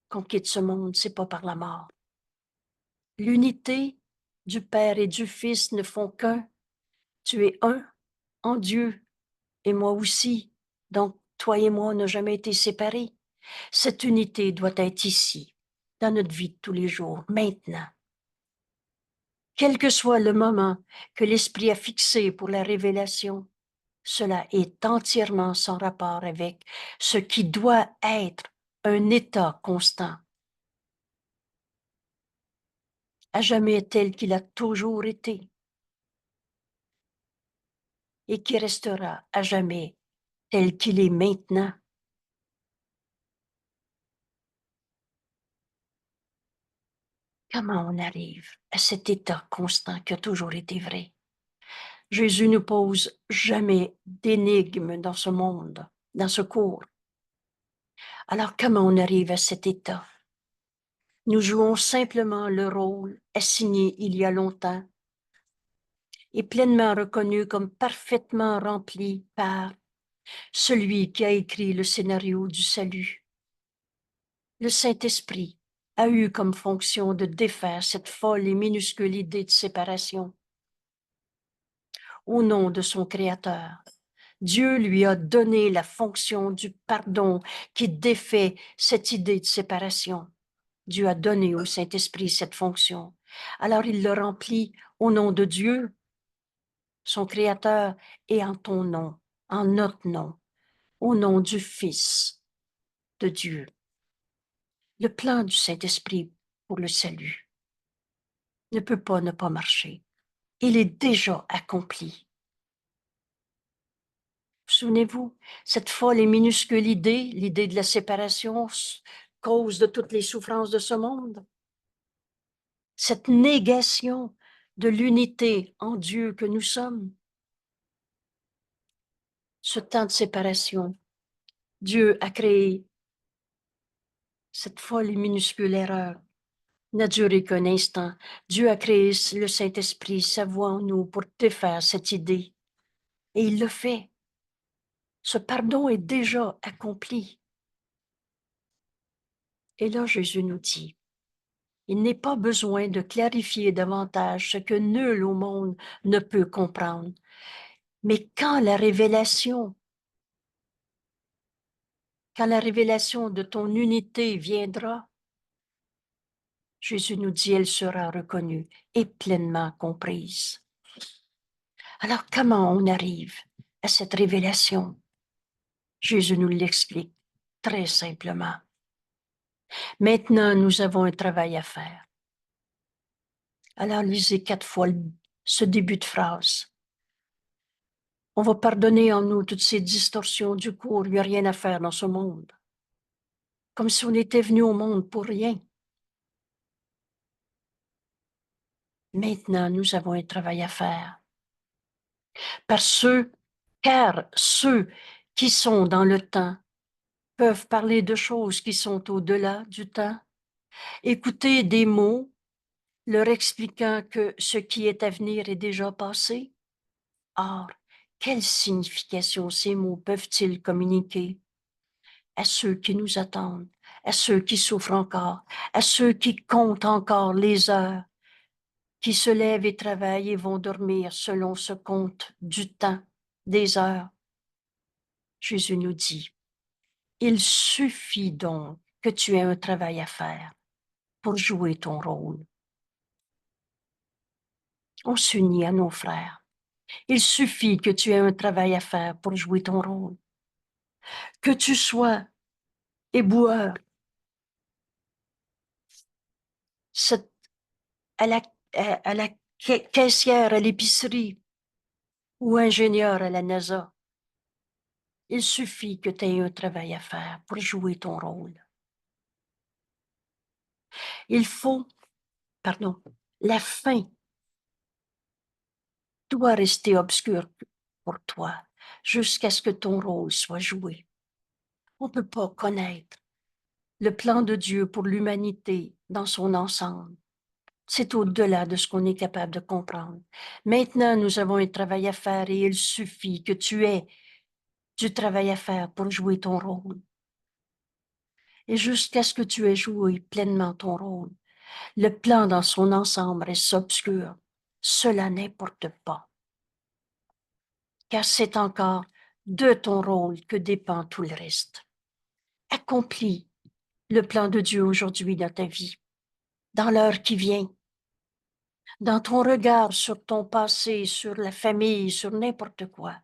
qu'on quitte ce monde, c'est pas par la mort. L'unité du Père et du Fils ne font qu'un. Tu es un en Dieu et moi aussi. Donc, toi et moi, on n'a jamais été séparés. Cette unité doit être ici, dans notre vie de tous les jours, maintenant. Quel que soit le moment que l'Esprit a fixé pour la révélation, cela est entièrement sans rapport avec ce qui doit être un état constant, à jamais tel qu'il a toujours été et qui restera à jamais tel qu'il est maintenant. Comment on arrive à cet état constant qui a toujours été vrai? Jésus ne pose jamais d'énigmes dans ce monde, dans ce cours. Alors comment on arrive à cet état? Nous jouons simplement le rôle assigné il y a longtemps et pleinement reconnu comme parfaitement rempli par celui qui a écrit le scénario du salut. Le Saint-Esprit a eu comme fonction de défaire cette folle et minuscule idée de séparation. Au nom de son Créateur, Dieu lui a donné la fonction du pardon qui défait cette idée de séparation. Dieu a donné au Saint-Esprit cette fonction. Alors il le remplit au nom de Dieu, son Créateur, et en ton nom, en notre nom, au nom du Fils de Dieu. Le plan du Saint-Esprit pour le salut ne peut pas ne pas marcher. Il est déjà accompli. Souvenez-vous, cette folle et minuscule idée, l'idée de la séparation, cause de toutes les souffrances de ce monde. Cette négation de l'unité en Dieu que nous sommes. Ce temps de séparation, Dieu a créé cette folle et minuscule erreur. N'a duré qu'un instant. Dieu a créé le Saint-Esprit, sa voix en nous pour défaire cette idée. Et il le fait. Ce pardon est déjà accompli. Et là, Jésus nous dit, il n'est pas besoin de clarifier davantage ce que nul au monde ne peut comprendre. Mais quand la révélation de ton unité viendra, Jésus nous dit, elle sera reconnue et pleinement comprise. Alors, comment on arrive à cette révélation? Jésus nous l'explique très simplement. Maintenant, nous avons un travail à faire. Alors, lisez 4 fois ce début de phrase. On va pardonner en nous toutes ces distorsions du cours. Il n'y a rien à faire dans ce monde. Comme si on était venu au monde pour rien. Maintenant, nous avons un travail à faire. Car ceux qui sont dans le temps peuvent parler de choses qui sont au-delà du temps, écouter des mots leur expliquant que ce qui est à venir est déjà passé. Or, quelle signification ces mots peuvent-ils communiquer à ceux qui nous attendent, à ceux qui souffrent encore, à ceux qui comptent encore les heures, qui se lèvent et travaillent et vont dormir selon ce compte du temps, des heures? Jésus nous dit, il suffit donc que tu aies un travail à faire pour jouer ton rôle. On s'unit à nos frères. Il suffit que tu aies un travail à faire pour jouer ton rôle. Que tu sois éboueur, à la, à la caissière à l'épicerie ou ingénieur à la NASA, il suffit que tu aies un travail à faire pour jouer ton rôle. Il faut, la fin doit rester obscure pour toi jusqu'à ce que ton rôle soit joué. On ne peut pas connaître le plan de Dieu pour l'humanité dans son ensemble. C'est au-delà de ce qu'on est capable de comprendre. Maintenant, nous avons un travail à faire et il suffit que tu aies du travail à faire pour jouer ton rôle. Et jusqu'à ce que tu aies joué pleinement ton rôle, le plan dans son ensemble reste obscur. Cela n'importe pas. Car c'est encore de ton rôle que dépend tout le reste. Accomplis le plan de Dieu aujourd'hui dans ta vie, dans l'heure qui vient, dans ton regard sur ton passé, sur la famille, sur n'importe quoi.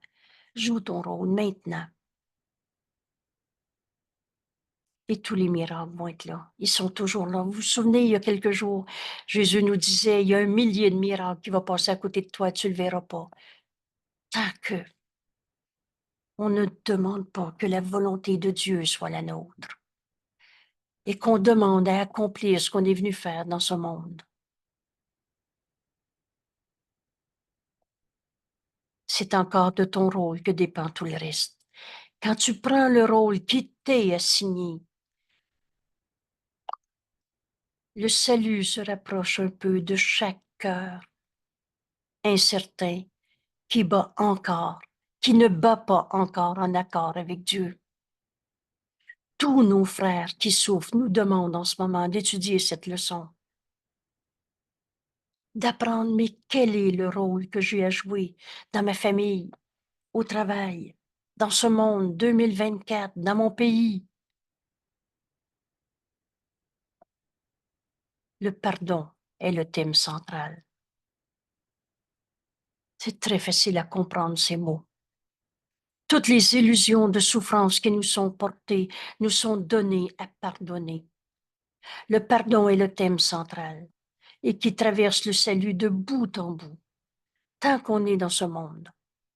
Joue ton rôle maintenant. Et tous les miracles vont être là. Ils sont toujours là. Vous vous souvenez, il y a quelques jours, Jésus nous disait, il y a 1 millier de miracles qui vont passer à côté de toi, tu ne le verras pas. Tant que on ne demande pas que la volonté de Dieu soit la nôtre et qu'on demande à accomplir ce qu'on est venu faire dans ce monde. C'est encore de ton rôle que dépend tout le reste. Quand tu prends le rôle qui t'est assigné, le salut se rapproche un peu de chaque cœur incertain qui bat encore, qui ne bat pas encore en accord avec Dieu. Tous nos frères qui souffrent nous demandent en ce moment d'étudier cette leçon, d'apprendre, mais quel est le rôle que j'ai à jouer dans ma famille, au travail, dans ce monde 2024, dans mon pays. Le pardon est le thème central. C'est très facile à comprendre ces mots. Toutes les illusions de souffrance qui nous sont portées nous sont données à pardonner. Le pardon est le thème central et qui traverse le salut de bout en bout, tant qu'on est dans ce monde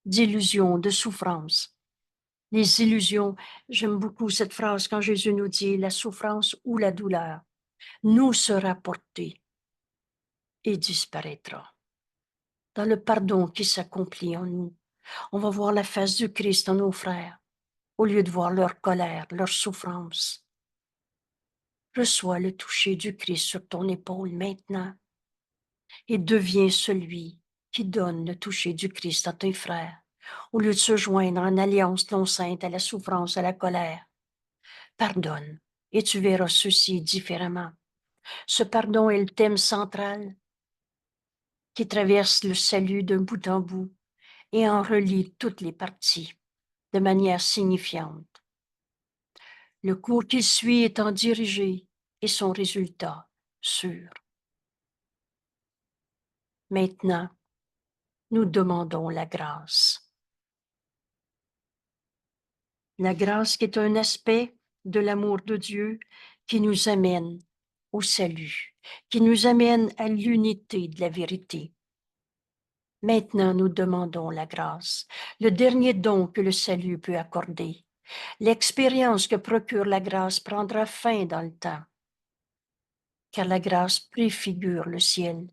d'illusions, de souffrance. Les illusions, j'aime beaucoup cette phrase quand Jésus nous dit la souffrance ou la douleur nous sera portée et disparaîtra. Dans le pardon qui s'accomplit en nous, on va voir la face du Christ en nos frères, au lieu de voir leur colère, leur souffrance. Reçois le toucher du Christ sur ton épaule maintenant et deviens celui qui donne le toucher du Christ à tes frères, au lieu de se joindre en alliance non sainte à la souffrance, à la colère. Pardonne et tu verras ceci différemment. Ce pardon est le thème central qui traverse le salut d'un bout en bout et en relie toutes les parties de manière signifiante. Le cours qu'il suit étant dirigé et son résultat sûr. Maintenant, nous demandons la grâce. La grâce qui est un aspect de l'amour de Dieu qui nous amène au salut, qui nous amène à l'unité de la vérité. Maintenant, nous demandons la grâce, le dernier don que le salut peut accorder. L'expérience que procure la grâce prendra fin dans le temps, car la grâce préfigure le ciel.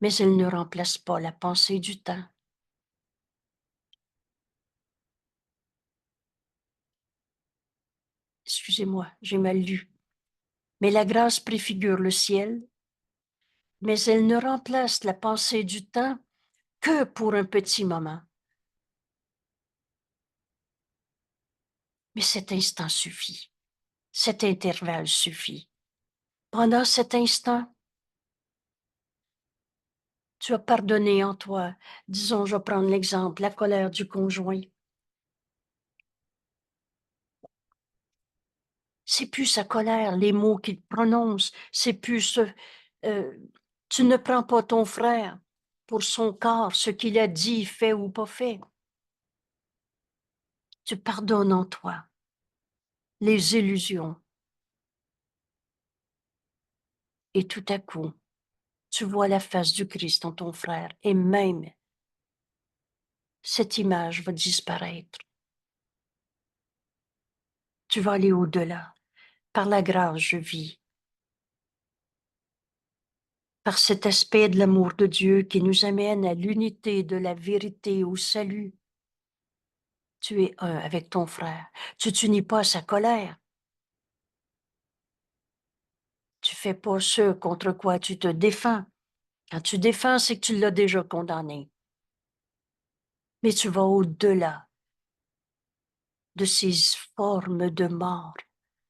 Mais elle ne remplace pas la pensée du temps. Excusez-moi, j'ai mal lu. Mais la grâce préfigure le ciel, mais elle ne remplace la pensée du temps que pour un petit moment. Mais cet instant suffit. Cet intervalle suffit. Pendant cet instant, tu as pardonné en toi. Disons, je vais prendre l'exemple, la colère du conjoint. C'est plus sa colère, les mots qu'il prononce, c'est plus tu ne prends pas ton frère pour son corps, ce qu'il a dit, fait ou pas fait. Tu pardonnes en toi les illusions. Et tout à coup, tu vois la face du Christ en ton frère et même cette image va disparaître. Tu vas aller au-delà. Par la grâce, je vis. Par cet aspect de l'amour de Dieu qui nous amène à l'unité de la vérité, au salut. Tu es un avec ton frère. Tu t'unis pas à sa colère. Tu fais pas ce contre quoi tu te défends. Quand tu défends, c'est que tu l'as déjà condamné. Mais tu vas au-delà de ces formes de mort,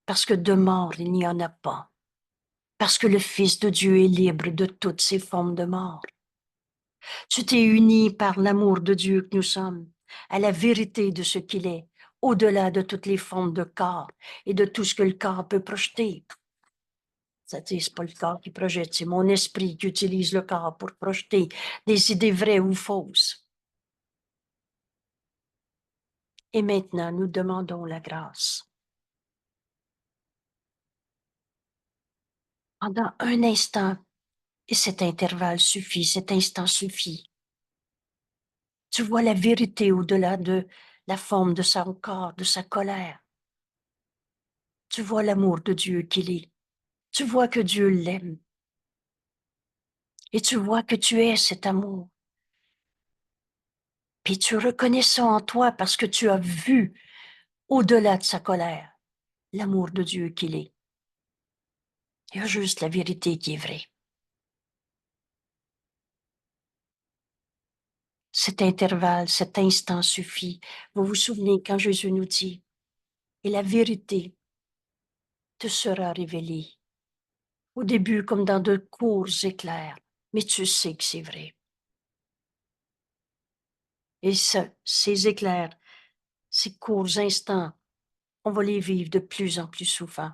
parce que de mort, il n'y en a pas. Parce que le Fils de Dieu est libre de toutes ces formes de mort. Tu t'es uni par l'amour de Dieu que nous sommes, à la vérité de ce qu'il est, au-delà de toutes les formes de corps et de tout ce que le corps peut projeter. C'est pas le corps qui projette, c'est mon esprit qui utilise le corps pour projeter des idées vraies ou fausses. Et maintenant, nous demandons la grâce. Pendant un instant, et cet intervalle suffit, cet instant suffit. Tu vois la vérité au-delà de la forme de son corps, de sa colère. Tu vois l'amour de Dieu qu'il est. Tu vois que Dieu l'aime. Et tu vois que tu es cet amour. Puis tu reconnais ça en toi parce que tu as vu au-delà de sa colère l'amour de Dieu qu'il est. Il y a juste la vérité qui est vraie. Cet intervalle, cet instant suffit. Vous vous souvenez quand Jésus nous dit, et la vérité te sera révélée. Au début, comme dans de courts éclairs, mais tu sais que c'est vrai. Et ces éclairs, ces courts instants, on va les vivre de plus en plus souvent.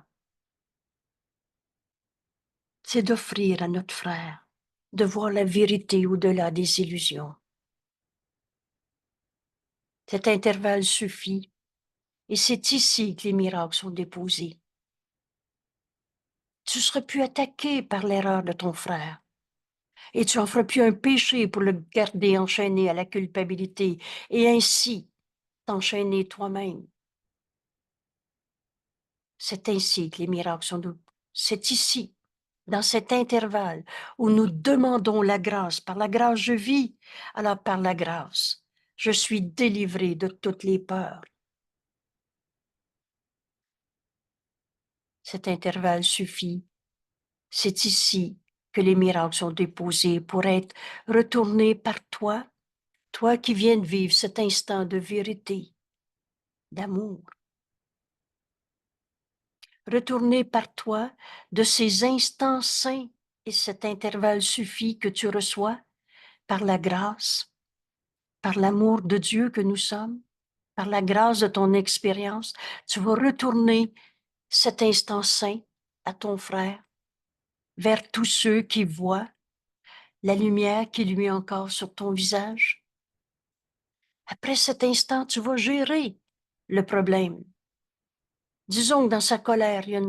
C'est d'offrir à notre frère de voir la vérité au-delà des illusions. Cet intervalle suffit et c'est ici que les miracles sont déposés. Tu ne seras plus attaqué par l'erreur de ton frère et tu n'en feras plus un péché pour le garder enchaîné à la culpabilité et ainsi t'enchaîner toi-même. C'est ainsi que les miracles sont debout. C'est ici, dans cet intervalle, où nous demandons la grâce. Par la grâce, je vis. Alors, par la grâce, je suis délivré de toutes les peurs. Cet intervalle suffit. C'est ici que les miracles sont déposés pour être retournés par toi, toi qui viens de vivre cet instant de vérité, d'amour. Retournés par toi de ces instants saints, et cet intervalle suffit que tu reçois par la grâce, par l'amour de Dieu que nous sommes, par la grâce de ton expérience. Tu vas retourner cet instant saint à ton frère, vers tous ceux qui voient la lumière qui lui est encore sur ton visage. Après cet instant, tu vas gérer le problème. Disons que dans sa colère, il y a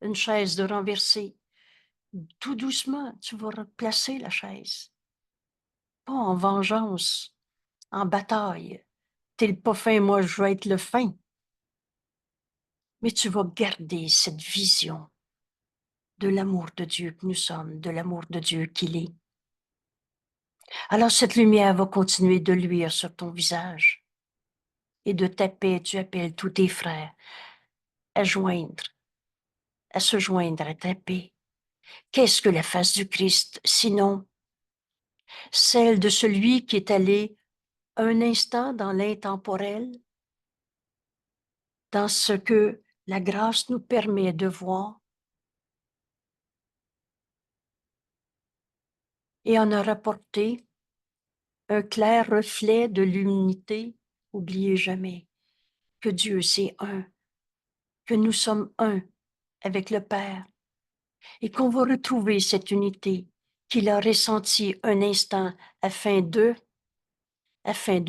une chaise de renversée. Tout doucement, tu vas replacer la chaise. Pas en vengeance, en bataille. T'es le pas fin, moi je vais être le fin. Mais tu vas garder cette vision de l'amour de Dieu que nous sommes, de l'amour de Dieu qu'il est. Alors cette lumière va continuer de luire sur ton visage et de ta paix, tu appelles tous tes frères à se joindre à ta paix. Qu'est-ce que la face du Christ, sinon celle de celui qui est allé un instant dans l'intemporel, dans ce que la grâce nous permet de voir, et en a rapporté un clair reflet de l'unité. Oubliez jamais que Dieu c'est un, que nous sommes un avec le Père, et qu'on va retrouver cette unité qu'il a ressentie un instant afin de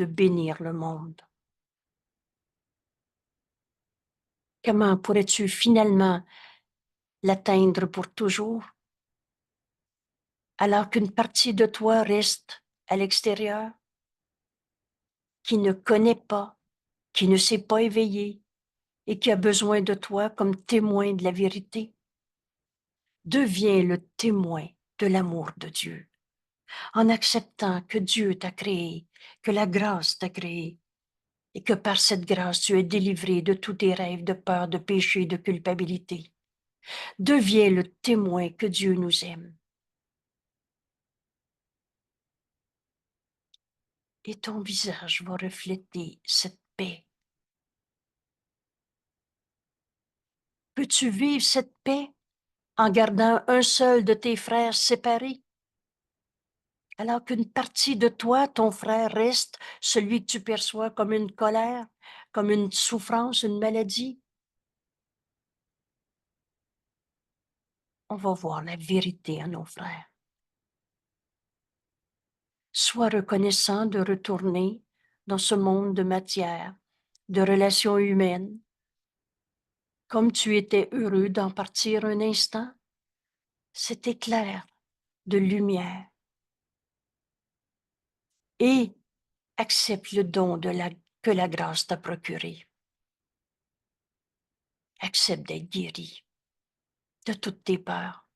bénir le monde. Comment pourrais-tu finalement l'atteindre pour toujours, alors qu'une partie de toi reste à l'extérieur, qui ne connaît pas, qui ne s'est pas éveillé et qui a besoin de toi comme témoin de la vérité? Deviens le témoin de l'amour de Dieu, en acceptant que Dieu t'a créé, que la grâce t'a créé, et que par cette grâce tu es délivré de tous tes rêves de peur, de péché, de culpabilité. Deviens le témoin que Dieu nous aime. Et ton visage va refléter cette paix. Peux-tu vivre cette paix en gardant un seul de tes frères séparés, alors qu'une partie de toi, ton frère, reste celui que tu perçois comme une colère, comme une souffrance, une maladie? On va voir la vérité à nos frères. Sois reconnaissant de retourner dans ce monde de matière, de relations humaines, comme tu étais heureux d'en partir un instant. Cet éclair de lumière, et accepte le don que la grâce t'a procuré. Accepte d'être guéri de toutes tes peurs.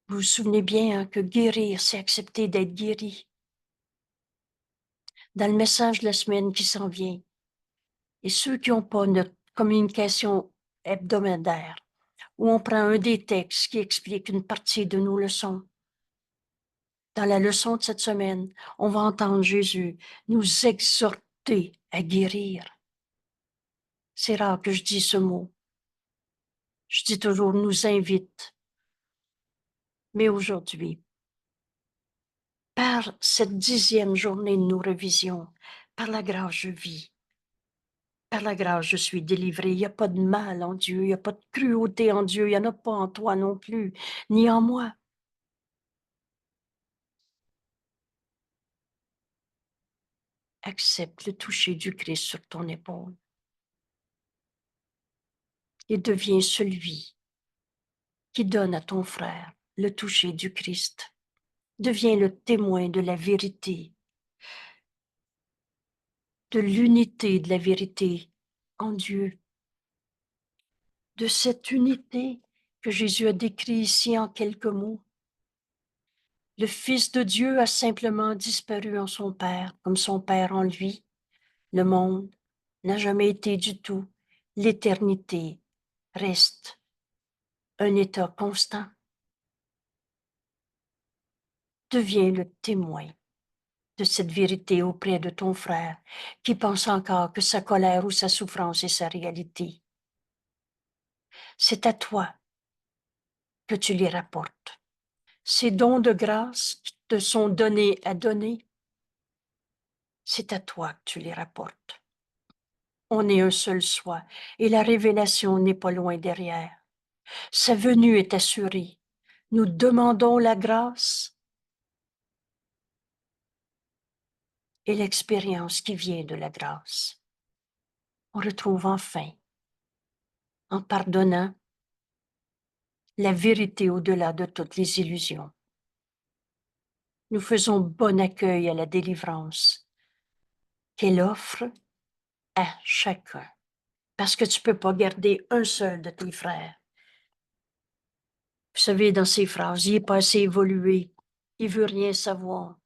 Vous vous souvenez bien que guérir, c'est accepter d'être guéri. Dans le message de la semaine qui s'en vient, et ceux qui n'ont pas notre communication hebdomadaire, où on prend un des textes qui explique une partie de nos leçons. Dans la leçon de cette semaine, on va entendre Jésus nous exhorter à guérir. C'est rare que je dis ce mot. Je dis toujours nous invite. Mais aujourd'hui, par cette 10e journée de nos révisions, par la grâce je vis. Par la grâce je suis délivré. Il n'y a pas de mal en Dieu, il n'y a pas de cruauté en Dieu, il n'y en a pas en toi non plus, ni en moi. Accepte le toucher du Christ sur ton épaule et deviens celui qui donne à ton frère le toucher du Christ. Deviens le témoin de la vérité. de l'unité de la vérité en Dieu, de cette unité que Jésus a décrit ici en quelques mots. Le Fils de Dieu a simplement disparu en son Père, comme son Père en lui. Le monde n'a jamais été du tout. L'éternité reste un état constant. Deviens le témoin de cette vérité auprès de ton frère qui pense encore que sa colère ou sa souffrance est sa réalité. C'est à toi que tu les rapportes. Ces dons de grâce qui te sont donnés à donner, c'est à toi que tu les rapportes. On est un seul soi et la révélation n'est pas loin derrière. Sa venue est assurée. Nous demandons la grâce et l'expérience qui vient de la grâce. On retrouve enfin, en pardonnant, la vérité au-delà de toutes les illusions. Nous faisons bon accueil à la délivrance qu'elle offre à chacun. Parce que tu ne peux pas garder un seul de tes frères. Vous savez, dans ces phrases, il n'est pas assez évolué. Il ne veut rien savoir.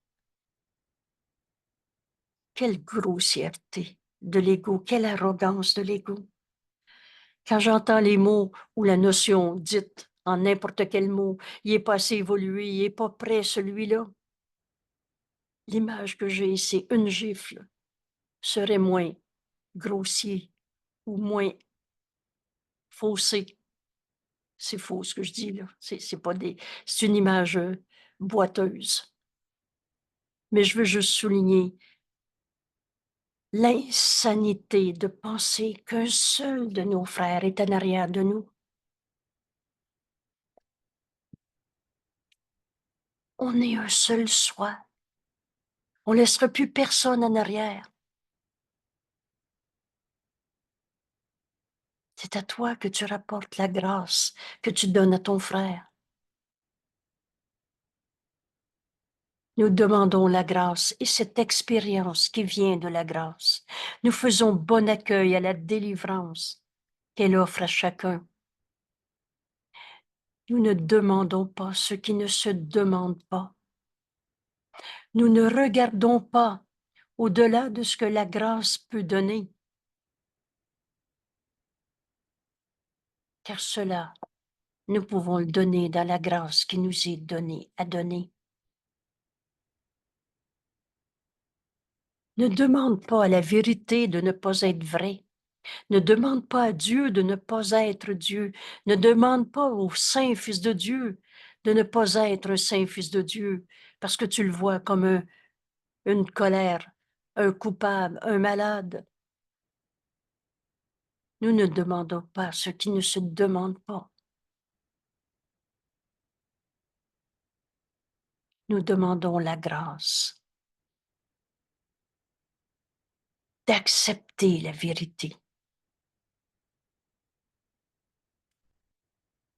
Quelle grossièreté de l'ego, quelle arrogance de l'ego. Quand j'entends les mots ou la notion dite en n'importe quel mot, il n'est pas assez évolué, il n'est pas prêt celui-là. L'image que j'ai, c'est une gifle serait moins grossier ou moins faussé. C'est faux ce que je dis là. C'est une image boiteuse. Mais je veux juste souligner l'insanité de penser qu'un seul de nos frères est en arrière de nous. On est un seul soi. On ne laissera plus personne en arrière. C'est à toi que tu rapportes la grâce que tu donnes à ton frère. Nous demandons la grâce et cette expérience qui vient de la grâce. Nous faisons bon accueil à la délivrance qu'elle offre à chacun. Nous ne demandons pas ce qui ne se demande pas. Nous ne regardons pas au-delà de ce que la grâce peut donner. Car cela, nous pouvons le donner dans la grâce qui nous est donnée à donner. Ne demande pas à la vérité de ne pas être vraie. Ne demande pas à Dieu de ne pas être Dieu. Ne demande pas au Saint Fils de Dieu de ne pas être un Saint Fils de Dieu, parce que tu le vois comme une colère, un coupable, un malade. Nous ne demandons pas ce qui ne se demande pas. Nous demandons la grâce d'accepter la vérité.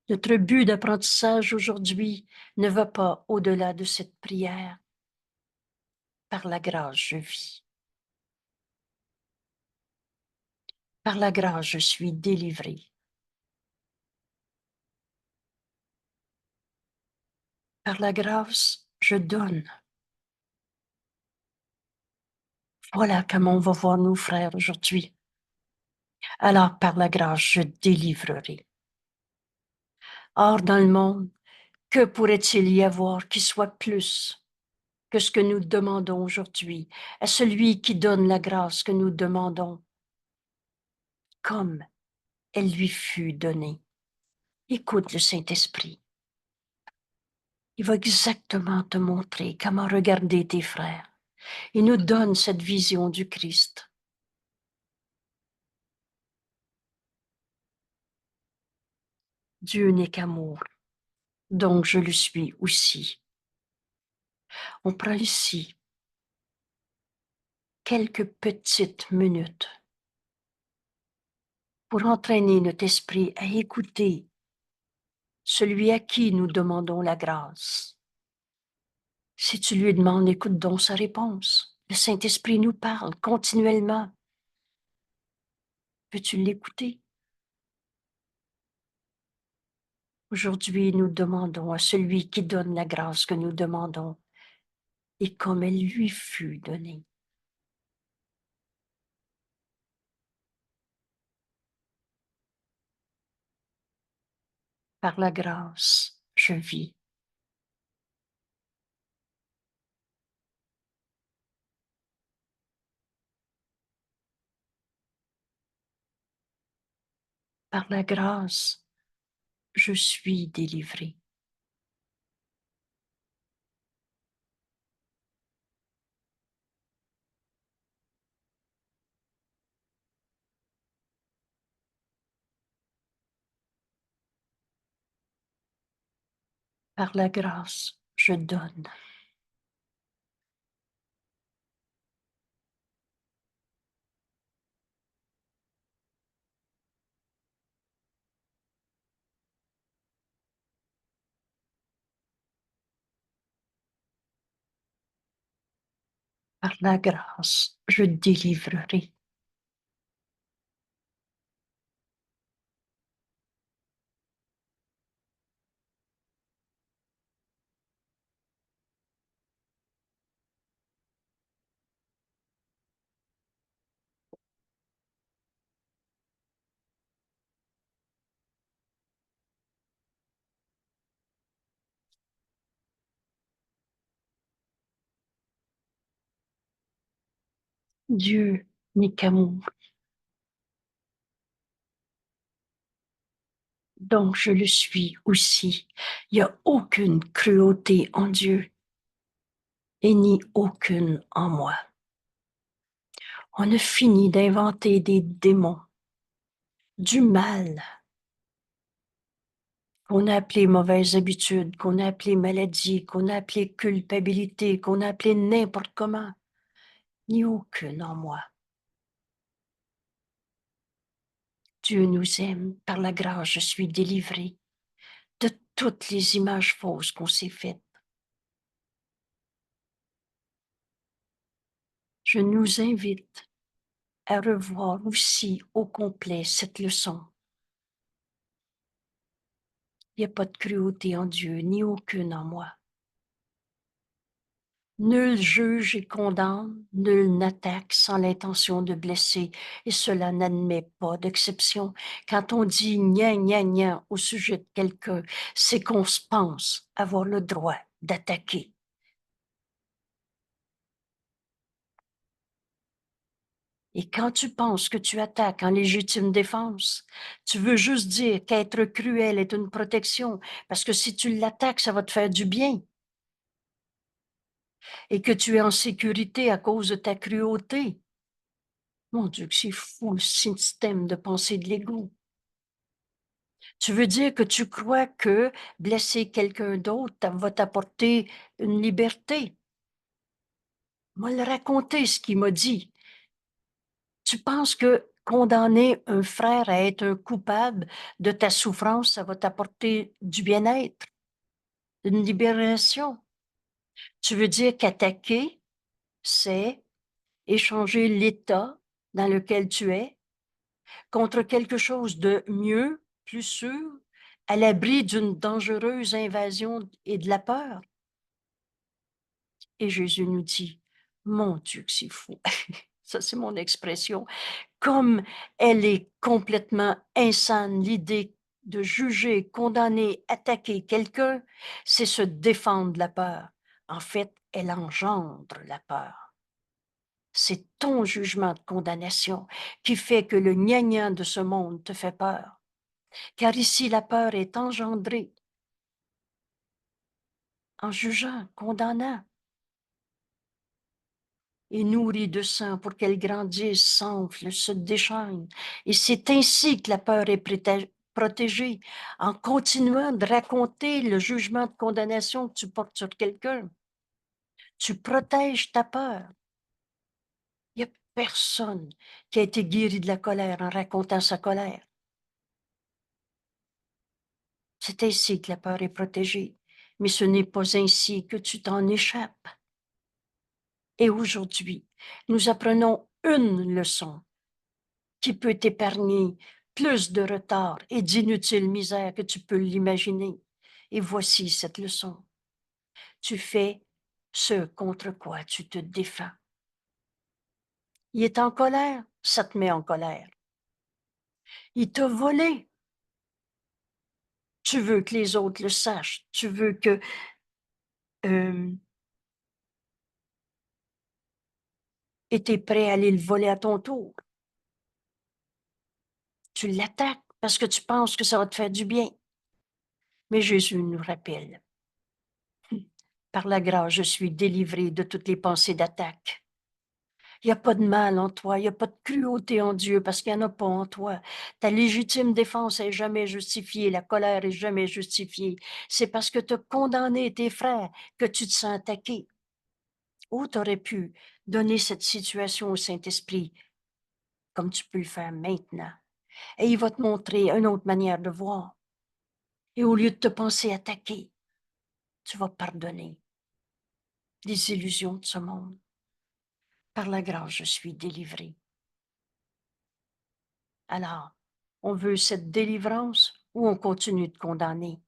Notre but d'apprentissage aujourd'hui ne va pas au-delà de cette prière. Par la grâce, je vis. Par la grâce, je suis délivré. Par la grâce, je donne. Voilà comment on va voir nos frères aujourd'hui. Alors, par la grâce, je délivrerai. Or, dans le monde, que pourrait-il y avoir qui soit plus que ce que nous demandons aujourd'hui à celui qui donne la grâce que nous demandons, comme elle lui fut donnée? Écoute le Saint-Esprit. Il va exactement te montrer comment regarder tes frères. Il nous donne cette vision du Christ. Dieu n'est qu'amour, donc je le suis aussi. On prend ici quelques petites minutes pour entraîner notre esprit à écouter celui à qui nous demandons la grâce. Si tu lui demandes, écoute donc sa réponse. Le Saint-Esprit nous parle continuellement. Peux-tu l'écouter? Aujourd'hui, nous demandons à celui qui donne la grâce que nous demandons, et comme elle lui fut donnée. Par la grâce, je vis. Par la grâce, je suis délivré. Par la grâce, je donne. Par la grâce, je délivrerai. Dieu n'est qu'amour, donc je le suis aussi. Il n'y a aucune cruauté en Dieu et ni aucune en moi. On a fini d'inventer des démons, du mal, qu'on a appelé mauvaise habitude, qu'on a appelé maladie, qu'on a appelé culpabilité, qu'on a appelé n'importe comment, ni aucune en moi. Dieu nous aime, par la grâce, je suis délivrée de toutes les images fausses qu'on s'est faites. Je nous invite à revoir aussi au complet cette leçon. Il n'y a pas de cruauté en Dieu, ni aucune en moi. Nul juge et condamne, nul n'attaque sans l'intention de blesser, et cela n'admet pas d'exception. Quand on dit gna gna gna au sujet de quelqu'un, c'est qu'on se pense avoir le droit d'attaquer. Et quand tu penses que tu attaques en légitime défense, tu veux juste dire qu'être cruel est une protection, parce que si tu l'attaques, ça va te faire du bien. Et que tu es en sécurité à cause de ta cruauté. Mon Dieu, que c'est fou le système de pensée de l'ego. Tu veux dire que tu crois que blesser quelqu'un d'autre va t'apporter une liberté. Moi, le raconter ce qu'il m'a dit. Tu penses que condamner un frère à être un coupable de ta souffrance, ça va t'apporter du bien-être, une libération. Tu veux dire qu'attaquer, c'est échanger l'état dans lequel tu es contre quelque chose de mieux, plus sûr, à l'abri d'une dangereuse invasion et de la peur. Et Jésus nous dit, mon Dieu, que c'est fou. Ça, c'est mon expression. Comme elle est complètement insane, l'idée de juger, condamner, attaquer quelqu'un, c'est se défendre de la peur. En fait, elle engendre la peur. C'est ton jugement de condamnation qui fait que le gnagnan de ce monde te fait peur. Car ici, la peur est engendrée en jugeant, condamnant et nourrie de sang pour qu'elle grandisse, s'enfle, se déchaîne. Et c'est ainsi que la peur est protégée, en continuant de raconter le jugement de condamnation que tu portes sur quelqu'un. Tu protèges ta peur. Il n'y a personne qui a été guéri de la colère en racontant sa colère. C'est ainsi que la peur est protégée. Mais ce n'est pas ainsi que tu t'en échappes. Et aujourd'hui, nous apprenons une leçon qui peut t'épargner plus de retard et d'inutiles misères que tu peux l'imaginer. Et voici cette leçon. Tu fais ce contre quoi tu te défends. Il est en colère, ça te met en colère. Il t'a volé. Tu veux que les autres le sachent. Tu veux que et tu es prêt à aller le voler à ton tour. Tu l'attaques parce que tu penses que ça va te faire du bien. Mais Jésus nous rappelle, par la grâce, je suis délivré de toutes les pensées d'attaque. Il n'y a pas de mal en toi, il n'y a pas de cruauté en Dieu parce qu'il n'y en a pas en toi. Ta légitime défense est jamais justifiée, la colère est jamais justifiée. C'est parce que tu as condamné tes frères que tu te sens attaqué. Ou tu aurais pu donner cette situation au Saint-Esprit, comme tu peux le faire maintenant. Et il va te montrer une autre manière de voir. Et au lieu de te penser attaqué, tu vas pardonner les illusions de ce monde. Par la grâce, je suis délivré. Alors, on veut cette délivrance ou on continue de condamner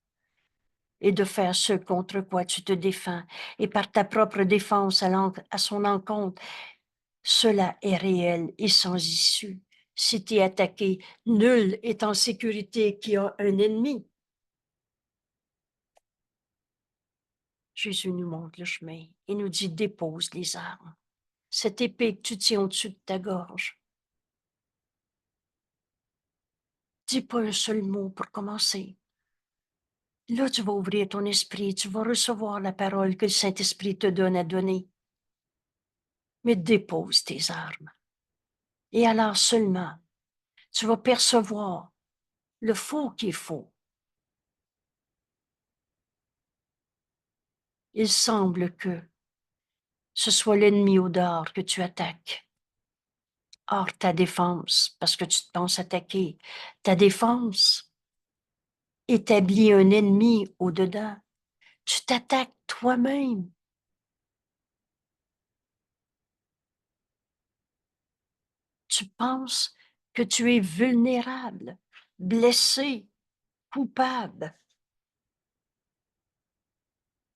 et de faire ce contre quoi tu te défends et par ta propre défense à son encontre, cela est réel et sans issue. Si tu es attaqué, nul est en sécurité qui a un ennemi. Jésus nous montre le chemin et nous dit dépose les armes. Cette épée que tu tiens au-dessus de ta gorge. Dis pas un seul mot pour commencer. Là, tu vas ouvrir ton esprit, tu vas recevoir la parole que le Saint-Esprit te donne à donner. Mais dépose tes armes. Et alors seulement, tu vas percevoir le faux qui est faux. Il semble que ce soit l'ennemi au dehors que tu attaques. Or, ta défense, parce que tu te penses attaquer, ta défense établit un ennemi au-dedans. Tu t'attaques toi-même. Tu penses que tu es vulnérable, blessé, coupable.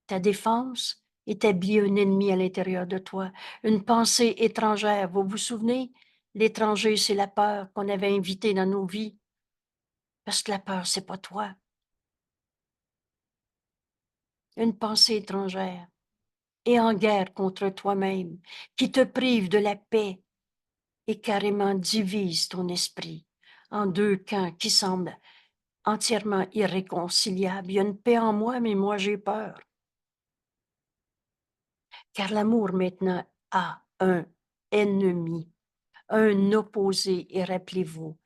Ta défense établit un ennemi à l'intérieur de toi, une pensée étrangère. Vous vous souvenez? L'étranger, c'est la peur qu'on avait invitée dans nos vies. Parce que la peur, c'est pas toi. Une pensée étrangère et en guerre contre toi-même, qui te prive de la paix et carrément divise ton esprit en deux camps qui semblent entièrement irréconciliables. Il y a une paix en moi, mais moi j'ai peur. Car l'amour maintenant a un ennemi, un opposé. Et rappelez-vous,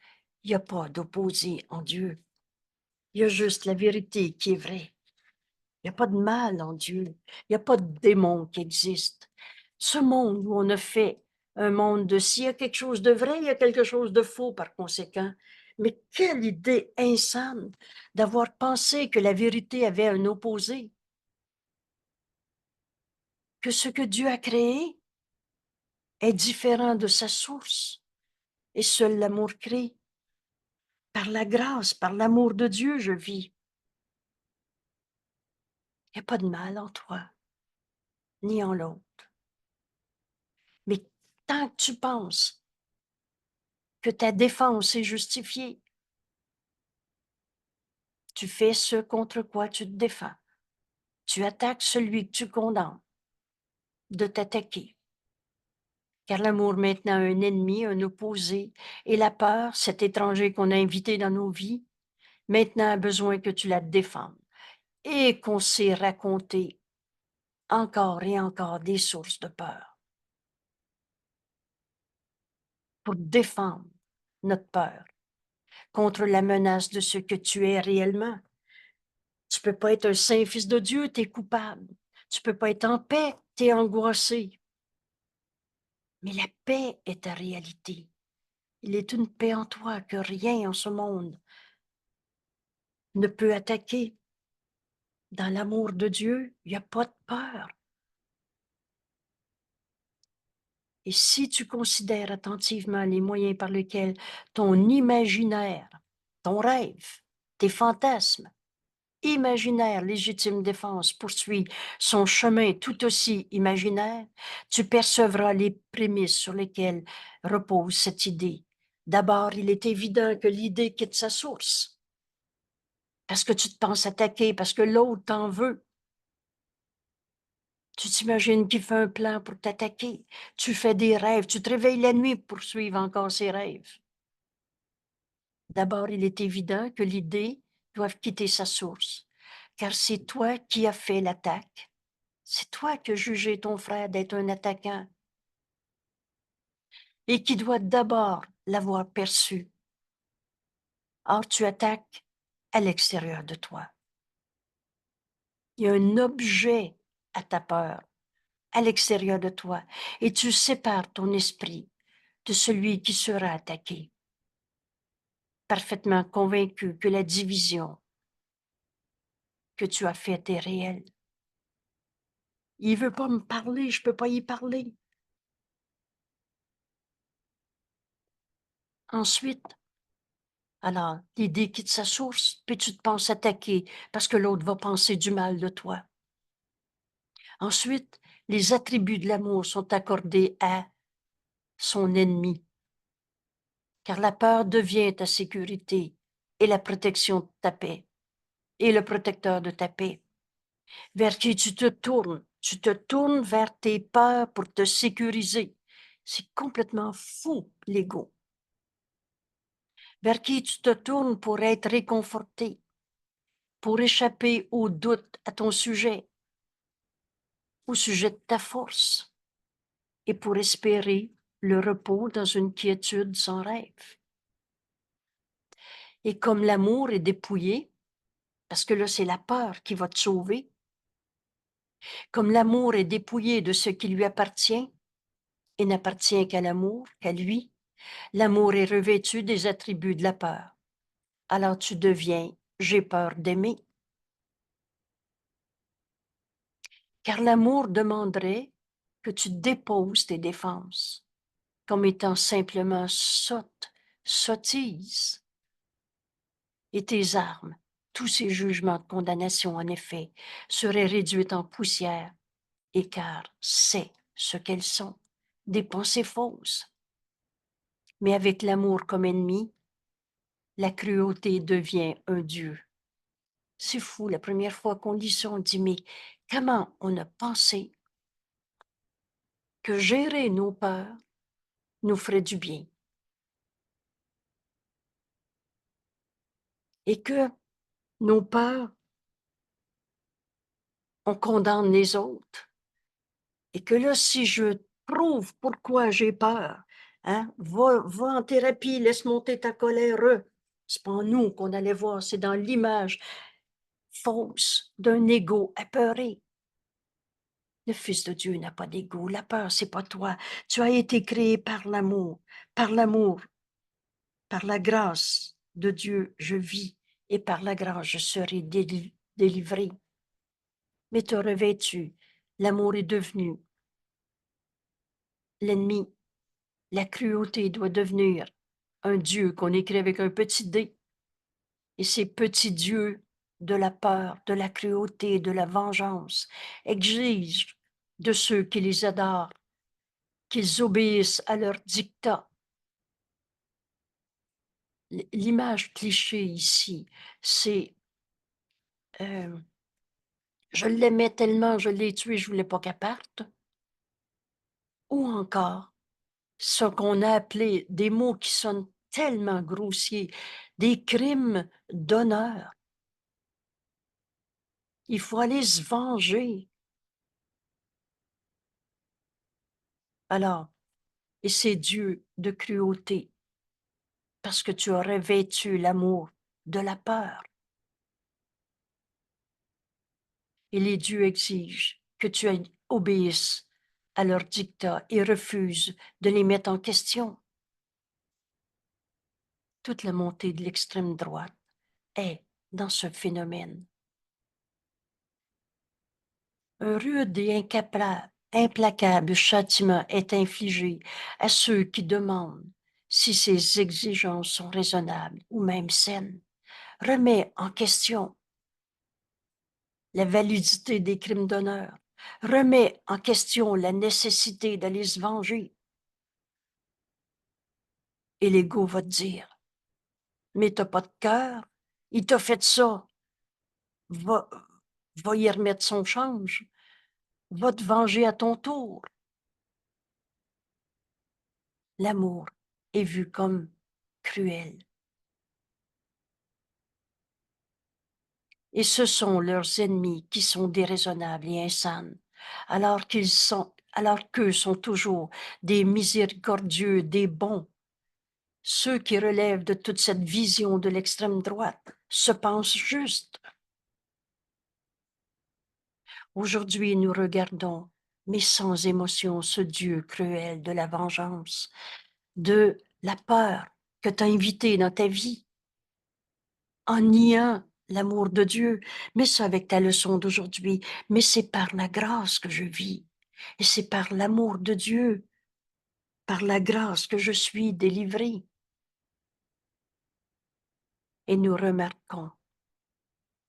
il n'y a pas d'opposé en Dieu. Il y a juste la vérité qui est vraie. Il n'y a pas de mal en Dieu. Il n'y a pas de démon qui existe. Ce monde où on a fait un monde de s'il y a quelque chose de vrai, il y a quelque chose de faux par conséquent. Mais quelle idée insane d'avoir pensé que la vérité avait un opposé, que ce que Dieu a créé est différent de sa source. Et seul l'amour crée. Par la grâce, par l'amour de Dieu, je vis. Il n'y a pas de mal en toi, ni en l'autre. Mais tant que tu penses que ta défense est justifiée, tu fais ce contre quoi tu te défends. Tu attaques celui que tu condamnes de t'attaquer. Car l'amour maintenant a un ennemi, un opposé, et la peur, cet étranger qu'on a invité dans nos vies, maintenant a besoin que tu la défendes et qu'on s'est raconté encore et encore des sources de peur pour défendre notre peur contre la menace de ce que tu es réellement. Tu peux pas être un saint fils de Dieu, tu es coupable. Tu peux pas être en paix, tu es angoissé. Mais la paix est ta réalité. Il est une paix en toi que rien en ce monde ne peut attaquer. Dans l'amour de Dieu, il n'y a pas de peur. Et si tu considères attentivement les moyens par lesquels ton imaginaire, ton rêve, tes fantasmes, imaginaire légitime défense poursuit son chemin tout aussi imaginaire, tu percevras les prémices sur lesquelles repose cette idée. D'abord, il est évident que l'idée quitte sa source, parce que tu te penses attaquer, parce que l'autre t'en veut. Tu t'imagines qu'il fait un plan pour t'attaquer. Tu fais des rêves, tu te réveilles la nuit pour suivre encore ces rêves. D'abord, il est évident que l'idée doit quitter sa source, car c'est toi qui as fait l'attaque. C'est toi qui as jugé ton frère d'être un attaquant et qui doit d'abord l'avoir perçu. Or, tu attaques à l'extérieur de toi. Il y a un objet à ta peur, à l'extérieur de toi, et tu sépares ton esprit de celui qui sera attaqué, parfaitement convaincu que la division que tu as faite est réelle. Il veut pas me parler, je peux pas y parler. Ensuite, alors, l'idée quitte sa source, puis tu te penses attaquer parce que l'autre va penser du mal de toi. Ensuite, les attributs de l'amour sont accordés à son ennemi, car la peur devient ta sécurité et la protection de ta paix, et le protecteur de ta paix. Vers qui tu te tournes vers tes peurs pour te sécuriser. C'est complètement fou, l'ego. Vers qui tu te tournes pour être réconforté, pour échapper au doute à ton sujet, au sujet de ta force, et pour espérer le repos dans une quiétude sans rêve. Et comme l'amour est dépouillé, parce que là, c'est la peur qui va te sauver, comme l'amour est dépouillé de ce qui lui appartient et n'appartient qu'à l'amour, qu'à lui, l'amour est revêtu des attributs de la peur. Alors tu deviens j'ai peur d'aimer. Car l'amour demanderait que tu déposes tes défenses comme étant simplement sottise. Et tes armes, tous ces jugements de condamnation, en effet, seraient réduits en poussière, et car c'est ce qu'elles sont, des pensées fausses. Mais avec l'amour comme ennemi, la cruauté devient un dieu. C'est fou, la première fois qu'on lit ça, on dit, mais comment on a pensé que gérer nos peurs nous ferait du bien? Et que nos peurs, on condamne les autres. Et que là, si je prouve pourquoi j'ai peur, hein, va en thérapie, laisse monter ta colère. C'est pas nous qu'on allait voir, c'est dans l'image fausse d'un ego apeuré. Le Fils de Dieu n'a pas d'ego. La peur, c'est pas toi. Tu as été créé par l'amour, par la grâce de Dieu, je vis, et par la grâce, je serai délivré. Mais tu as revêtu, l'amour est devenu l'ennemi. La cruauté doit devenir un Dieu qu'on écrit avec un petit d. Et ces petits dieux de la peur, de la cruauté, de la vengeance exigent de ceux qui les adorent qu'ils obéissent à leur dictat. L'image cliché ici, c'est je l'aimais tellement, je l'ai tué, je voulais pas qu'elle parte. Ou encore, ce qu'on a appelé des mots qui sonnent tellement grossiers, des crimes d'honneur. Il faut aller se venger. Alors, et c'est Dieu de cruauté, parce que tu as revêtu l'amour de la peur. Et les dieux exigent que tu obéisses à leurs dictats et refusent de les mettre en question. Toute la montée de l'extrême droite est dans ce phénomène. Un rude et implacable châtiment est infligé à ceux qui demandent si ces exigences sont raisonnables ou même saines, remet en question la validité des crimes d'honneur, remet en question la nécessité d'aller se venger. Et l'ego va te dire, mais t'as pas de cœur, il t'a fait ça, va, va y remettre son change, va te venger à ton tour. L'amour est vu comme cruel. Et ce sont leurs ennemis qui sont déraisonnables et insanes, alors qu'eux sont toujours des miséricordieux, des bons. Ceux qui relèvent de toute cette vision de l'extrême droite se pensent justes. Aujourd'hui, nous regardons, mais sans émotion, ce Dieu cruel de la vengeance, de la peur que tu as invité dans ta vie, en niant l'amour de Dieu. Mais ça avec ta leçon d'aujourd'hui. Mais c'est par la grâce que je vis. Et c'est par l'amour de Dieu, par la grâce que je suis délivré. Et nous remarquons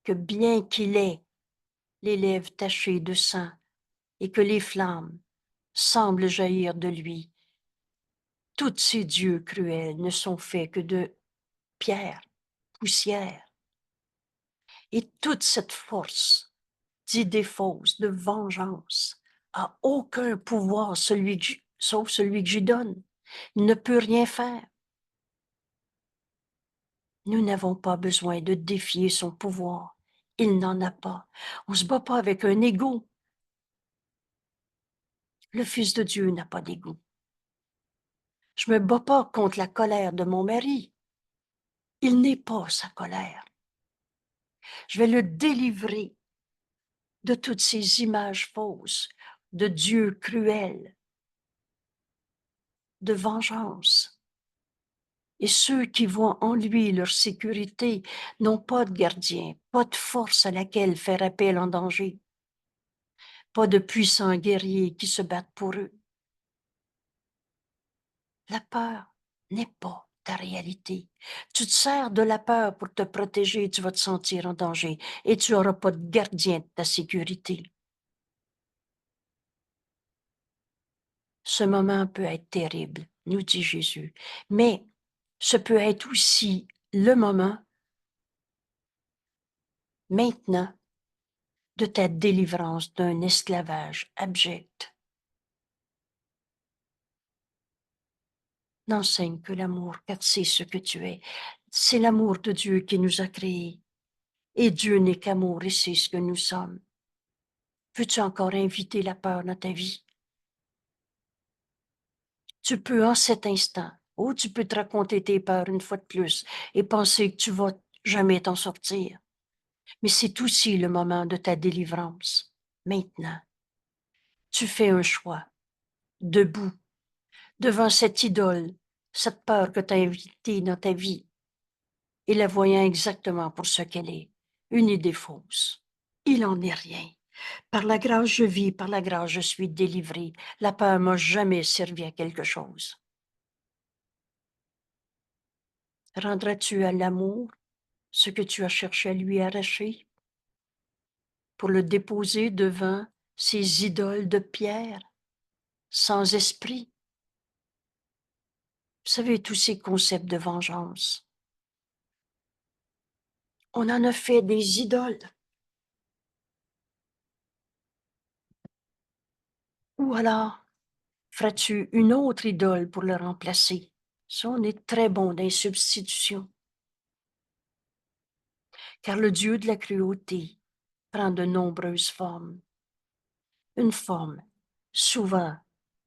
que bien qu'il ait les lèvres tachées de sang et que les flammes semblent jaillir de lui, tous ces dieux cruels ne sont faits que de pierre, poussière. Et toute cette force d'idées fausses, de vengeance, a aucun pouvoir sauf celui que j'y donne. Il ne peut rien faire. Nous n'avons pas besoin de défier son pouvoir. Il n'en a pas. On ne se bat pas avec un ego. Le Fils de Dieu n'a pas d'ego. Je me bats pas contre la colère de mon mari. Il n'est pas sa colère. Je vais le délivrer de toutes ces images fausses, de Dieu cruel, de vengeance. Et ceux qui voient en lui leur sécurité n'ont pas de gardien, pas de force à laquelle faire appel en danger, pas de puissants guerriers qui se battent pour eux. La peur n'est pas ta réalité. Tu te sers de la peur pour te protéger, tu vas te sentir en danger et tu n'auras pas de gardien de ta sécurité. Ce moment peut être terrible, nous dit Jésus, mais ce peut être aussi le moment, maintenant, de ta délivrance d'un esclavage abject. N'enseigne que l'amour, car c'est ce que tu es. C'est l'amour de Dieu qui nous a créés. Et Dieu n'est qu'amour et c'est ce que nous sommes. Veux-tu encore inviter la peur dans ta vie? Tu peux en cet instant, ou tu peux te raconter tes peurs une fois de plus et penser que tu vas jamais t'en sortir. Mais c'est aussi le moment de ta délivrance. Maintenant, tu fais un choix, debout, devant cette idole, cette peur que tu as invitée dans ta vie, et la voyant exactement pour ce qu'elle est, une idée fausse. Il en est rien. Par la grâce je vis, par la grâce je suis délivré. La peur m'a jamais servi à quelque chose. Rendras-tu à l'amour ce que tu as cherché à lui arracher pour le déposer devant ces idoles de pierre, sans esprit? Vous savez, tous ces concepts de vengeance. On en a fait des idoles. Ou alors, feras-tu une autre idole pour le remplacer? Ça, on est très bon dans les substitutions. Car le Dieu de la cruauté prend de nombreuses formes. Une forme souvent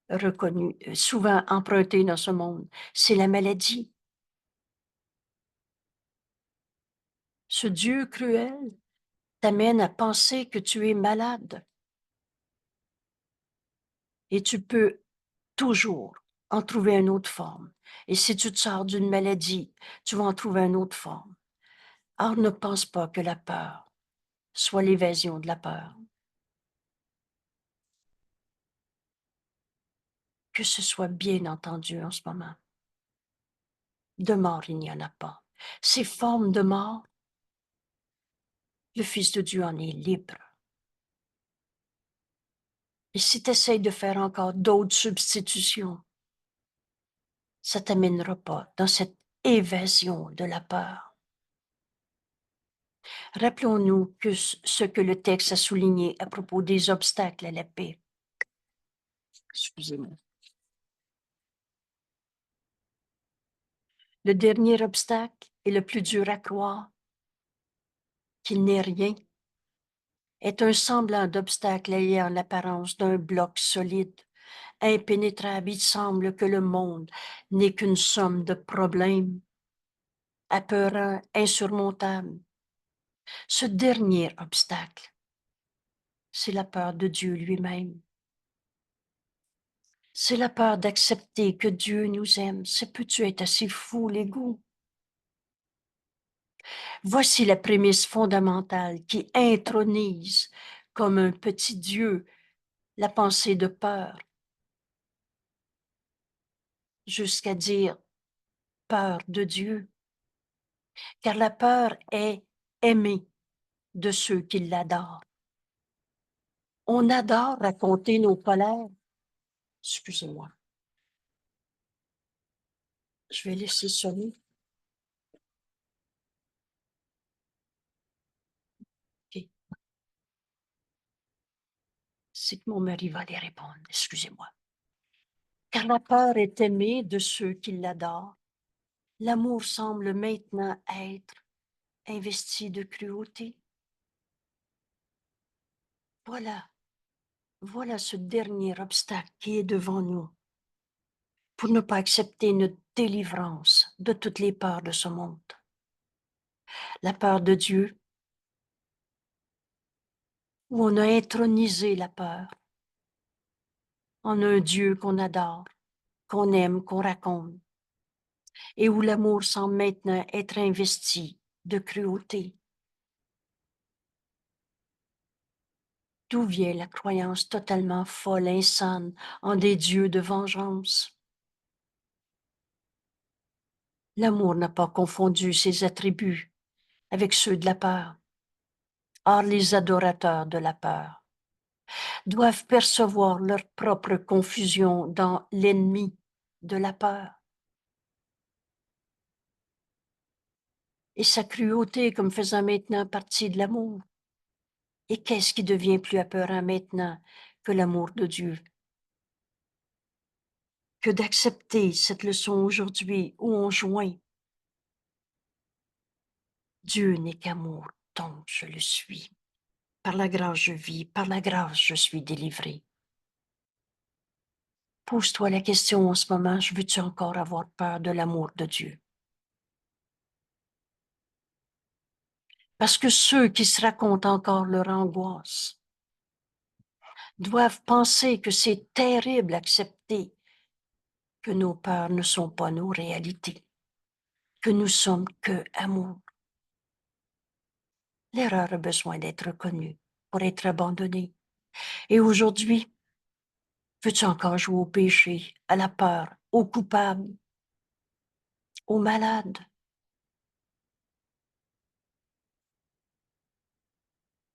reconnue, souvent empruntée dans ce monde, c'est la maladie. Ce Dieu cruel t'amène à penser que tu es malade. Et tu peux toujours en trouver une autre forme. Et si tu te sors d'une maladie, tu vas en trouver une autre forme. Or, ne pense pas que la peur soit l'évasion de la peur. Que ce soit bien entendu en ce moment. De mort, il n'y en a pas. Ces formes de mort, le Fils de Dieu en est libre. Et si tu essaies de faire encore d'autres substitutions, ça ne t'amènera pas dans cette évasion de la peur. Rappelons-nous que ce que le texte a souligné à propos des obstacles à la paix. Excusez-moi. Le dernier obstacle est le plus dur à croire, qu'il n'est rien, est un semblant d'obstacle ayant l'apparence d'un bloc solide, impénétrable. Il semble que le monde n'est qu'une somme de problèmes, apeurants, insurmontables. Ce dernier obstacle, c'est la peur de Dieu lui-même. C'est la peur d'accepter que Dieu nous aime. Ça peut-tu être assez fou, l'ego? Voici la prémisse fondamentale qui intronise comme un petit Dieu la pensée de peur, jusqu'à dire peur de Dieu, car la peur est aimée de ceux qui l'adorent. On adore raconter nos colères. Excusez-moi. Je vais laisser sonner. Okay. C'est que mon mari va aller répondre. Excusez-moi. Car la peur est aimée de ceux qui l'adorent. L'amour semble maintenant être investi de cruauté. Voilà ce dernier obstacle qui est devant nous pour ne pas accepter notre délivrance de toutes les peurs de ce monde. La peur de Dieu, où on a intronisé la peur en un Dieu qu'on adore, qu'on aime, qu'on raconte, et où l'amour semble maintenant être investi de cruauté. D'où vient la croyance totalement folle, insane, en des dieux de vengeance? L'amour n'a pas confondu ses attributs avec ceux de la peur. Or, les adorateurs de la peur doivent percevoir leur propre confusion dans l'ennemi de la peur et sa cruauté comme faisant maintenant partie de l'amour. Et qu'est-ce qui devient plus apeurant maintenant que l'amour de Dieu? Que d'accepter cette leçon aujourd'hui où on joint Dieu n'est qu'amour, donc je le suis. Par la grâce je vis, par la grâce je suis délivré. Pose-toi la question en ce moment, je veux-tu encore avoir peur de l'amour de Dieu? Parce que ceux qui se racontent encore leur angoisse doivent penser que c'est terrible d'accepter que nos peurs ne sont pas nos réalités, que nous sommes que amour. L'erreur a besoin d'être reconnue pour être abandonnée. Et aujourd'hui, veux-tu encore jouer au péché, à la peur, au coupable, au malade?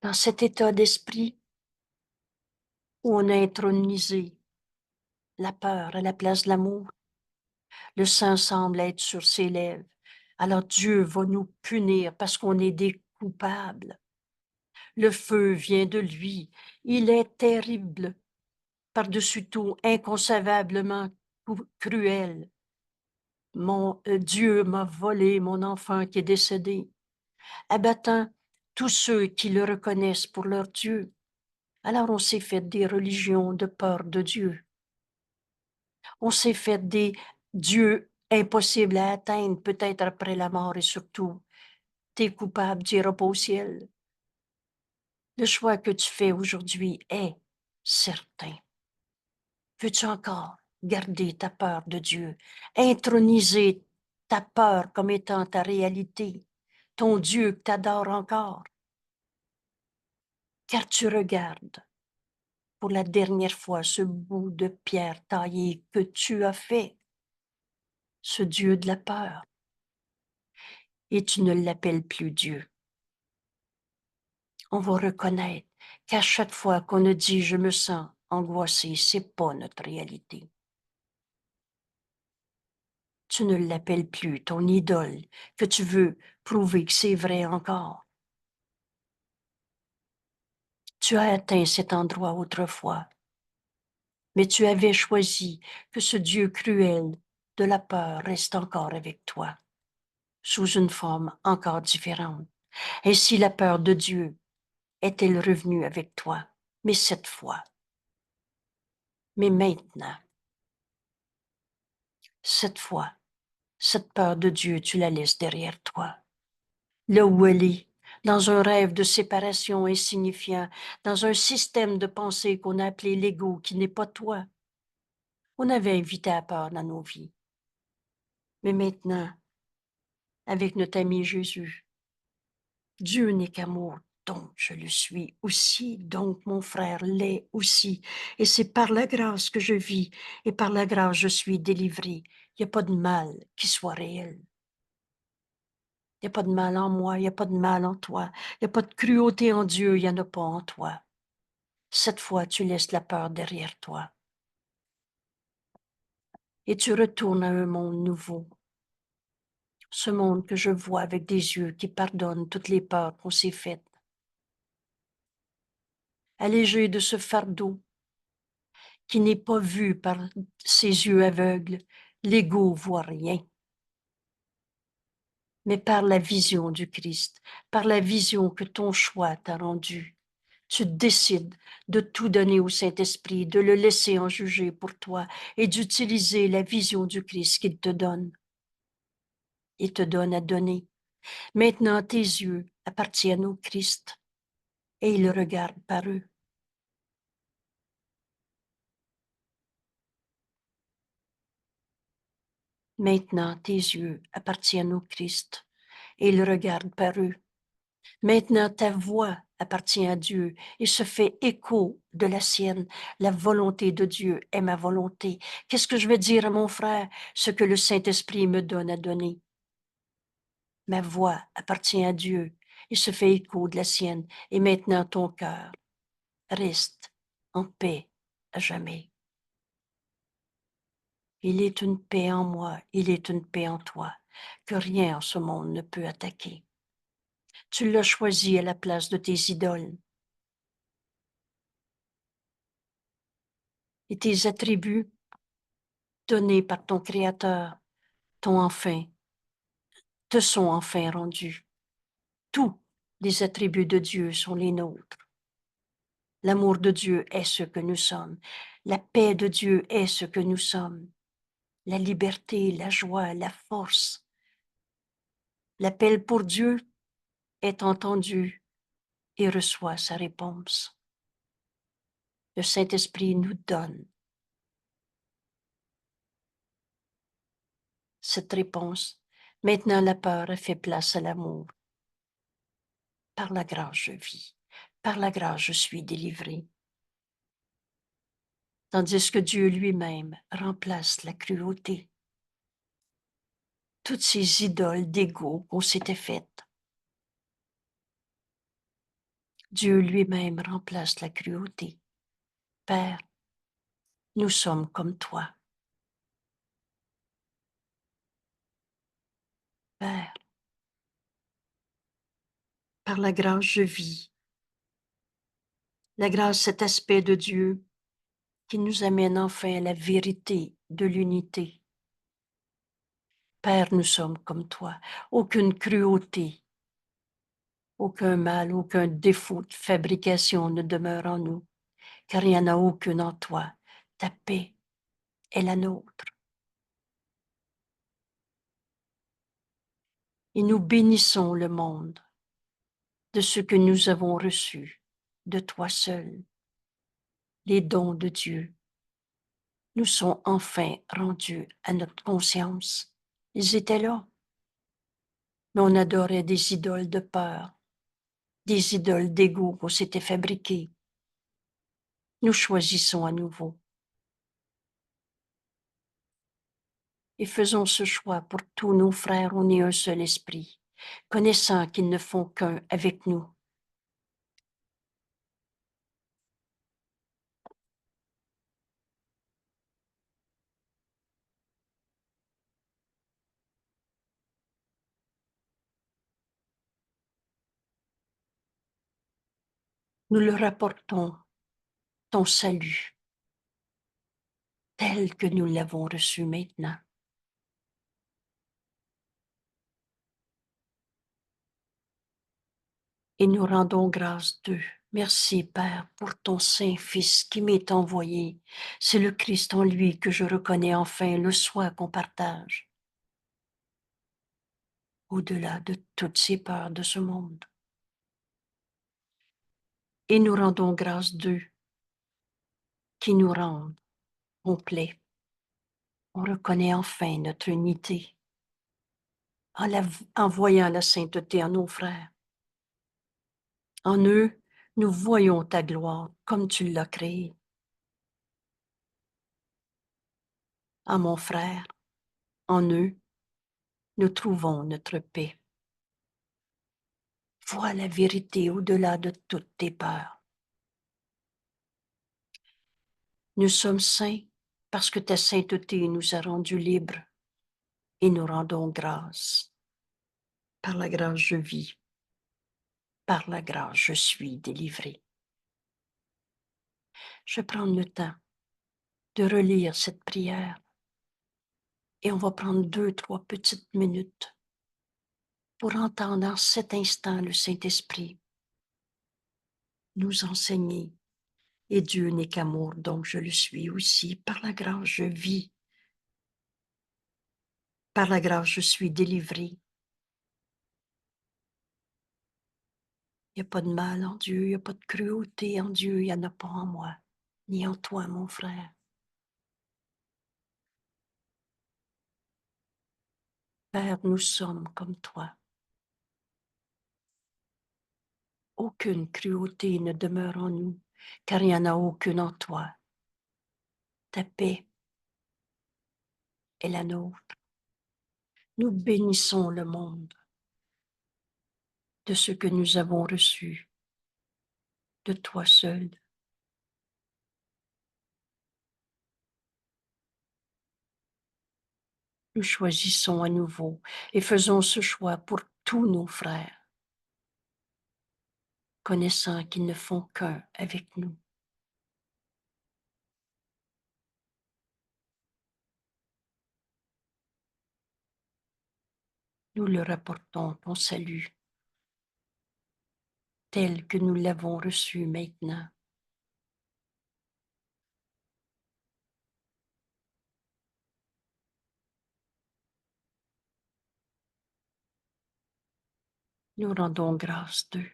Dans cet état d'esprit où on a intronisé la peur à la place de l'amour, le sang semble être sur ses lèvres. Alors Dieu va nous punir parce qu'on est des coupables. Le feu vient de lui. Il est terrible, par-dessus tout, inconcevablement cruel. Mon Dieu m'a volé mon enfant qui est décédé, abattant tous ceux qui le reconnaissent pour leur Dieu. Alors on s'est fait des religions de peur de Dieu. On s'est fait des dieux impossibles à atteindre, peut-être après la mort, et surtout, t'es coupable, tu n'iras pas au ciel. Le choix que tu fais aujourd'hui est certain. Veux-tu encore garder ta peur de Dieu, introniser ta peur comme étant ta réalité, ton Dieu que t'adores encore? Car tu regardes pour la dernière fois ce bout de pierre taillée que tu as fait, ce Dieu de la peur. Et tu ne l'appelles plus Dieu. On va reconnaître qu'à chaque fois qu'on a dit « je me sens angoissé », c'est pas notre réalité. Tu ne l'appelles plus ton idole, que tu veux prouver que c'est vrai encore. Tu as atteint cet endroit autrefois, mais tu avais choisi que ce Dieu cruel de la peur reste encore avec toi, sous une forme encore différente. Ainsi la peur de Dieu est-elle revenue avec toi, mais cette fois, mais maintenant, cette fois, cette peur de Dieu, tu la laisses derrière toi. Là où elle est, dans un rêve de séparation insignifiant, dans un système de pensée qu'on a appelé l'ego, qui n'est pas toi. On avait invité à peur dans nos vies. Mais maintenant, avec notre ami Jésus, Dieu n'est qu'amour, donc je le suis aussi, donc mon frère l'est aussi. Et c'est par la grâce que je vis, et par la grâce je suis délivré. Il n'y a pas de mal qui soit réel. Il n'y a pas de mal en moi, il n'y a pas de mal en toi. Il n'y a pas de cruauté en Dieu, il n'y en a pas en toi. Cette fois, tu laisses la peur derrière toi. Et tu retournes à un monde nouveau. Ce monde que je vois avec des yeux qui pardonnent toutes les peurs qu'on s'est faites. Allégé de ce fardeau qui n'est pas vu par ses yeux aveugles, l'ego voit rien. Mais par la vision du Christ, par la vision que ton choix t'a rendue, tu décides de tout donner au Saint-Esprit, de le laisser en juger pour toi et d'utiliser la vision du Christ qu'il te donne. Il te donne à donner. Maintenant, tes yeux appartiennent au Christ et il regarde par eux. Maintenant, tes yeux appartiennent au Christ et il regarde par eux. Maintenant, ta voix appartient à Dieu et se fait écho de la sienne. La volonté de Dieu est ma volonté. Qu'est-ce que je vais dire à mon frère? Ce que le Saint-Esprit me donne à donner. Ma voix appartient à Dieu et se fait écho de la sienne. Et maintenant, ton cœur reste en paix à jamais. Il est une paix en moi, il est une paix en toi, que rien en ce monde ne peut attaquer. Tu l'as choisi à la place de tes idoles. Et tes attributs donnés par ton Créateur te sont enfin rendus. Tous les attributs de Dieu sont les nôtres. L'amour de Dieu est ce que nous sommes. La paix de Dieu est ce que nous sommes. La liberté, la joie, la force. L'appel pour Dieu est entendu et reçoit sa réponse. Le Saint-Esprit nous donne cette réponse. Maintenant, la peur a fait place à l'amour. Par la grâce, je vis. Par la grâce, je suis délivré. Tandis que Dieu lui-même remplace la cruauté. Toutes ces idoles d'ego qu'on s'était faites. Dieu lui-même remplace la cruauté. Père, nous sommes comme toi. Père, par la grâce, je vis. La grâce, cet aspect de Dieu qui nous amène enfin à la vérité de l'unité. Père, nous sommes comme toi. Aucune cruauté, aucun mal, aucun défaut de fabrication ne demeure en nous, car il n'y en a aucune en toi. Ta paix est la nôtre. Et nous bénissons le monde de ce que nous avons reçu de toi seul. Les dons de Dieu nous sont enfin rendus à notre conscience. Ils étaient là, mais on adorait des idoles de peur, des idoles d'ego qu'on s'était fabriquées. Nous choisissons à nouveau et faisons ce choix pour tous nos frères. On est un seul esprit, connaissant qu'ils ne font qu'un avec nous. Nous leur apportons ton salut tel que nous l'avons reçu maintenant. Et nous rendons grâce d'eux. Merci, Père, pour ton Saint-Fils qui m'est envoyé. C'est le Christ en lui que je reconnais enfin le soi qu'on partage, au-delà de toutes ces peurs de ce monde. Et nous rendons grâce d'eux qui nous rendent complets. On reconnaît enfin notre unité en voyant la sainteté en nos frères. En eux, nous voyons ta gloire comme tu l'as créée. En mon frère, en eux, nous trouvons notre paix. Vois la vérité au-delà de toutes tes peurs. Nous sommes saints parce que ta sainteté nous a rendus libres et nous rendons grâce. Par la grâce je vis, par la grâce je suis délivré. Je vais prendre le temps de relire cette prière et on va prendre 2, 3 petites minutes pour entendre en cet instant le Saint-Esprit nous enseigner. Et Dieu n'est qu'amour, donc je le suis aussi. Par la grâce je vis, par la grâce je suis délivré. Il n'y a pas de mal en Dieu, il n'y a pas de cruauté en Dieu, il n'y en a pas en moi, ni en toi, mon frère. Père, nous sommes comme toi. Aucune cruauté ne demeure en nous, car il n'y en a aucune en toi. Ta paix est la nôtre. Nous bénissons le monde de ce que nous avons reçu de toi seul. Nous choisissons à nouveau et faisons ce choix pour tous nos frères, connaissant qu'ils ne font qu'un avec nous. Nous leur apportons ton salut tel que nous l'avons reçu maintenant. Nous rendons grâce d'eux,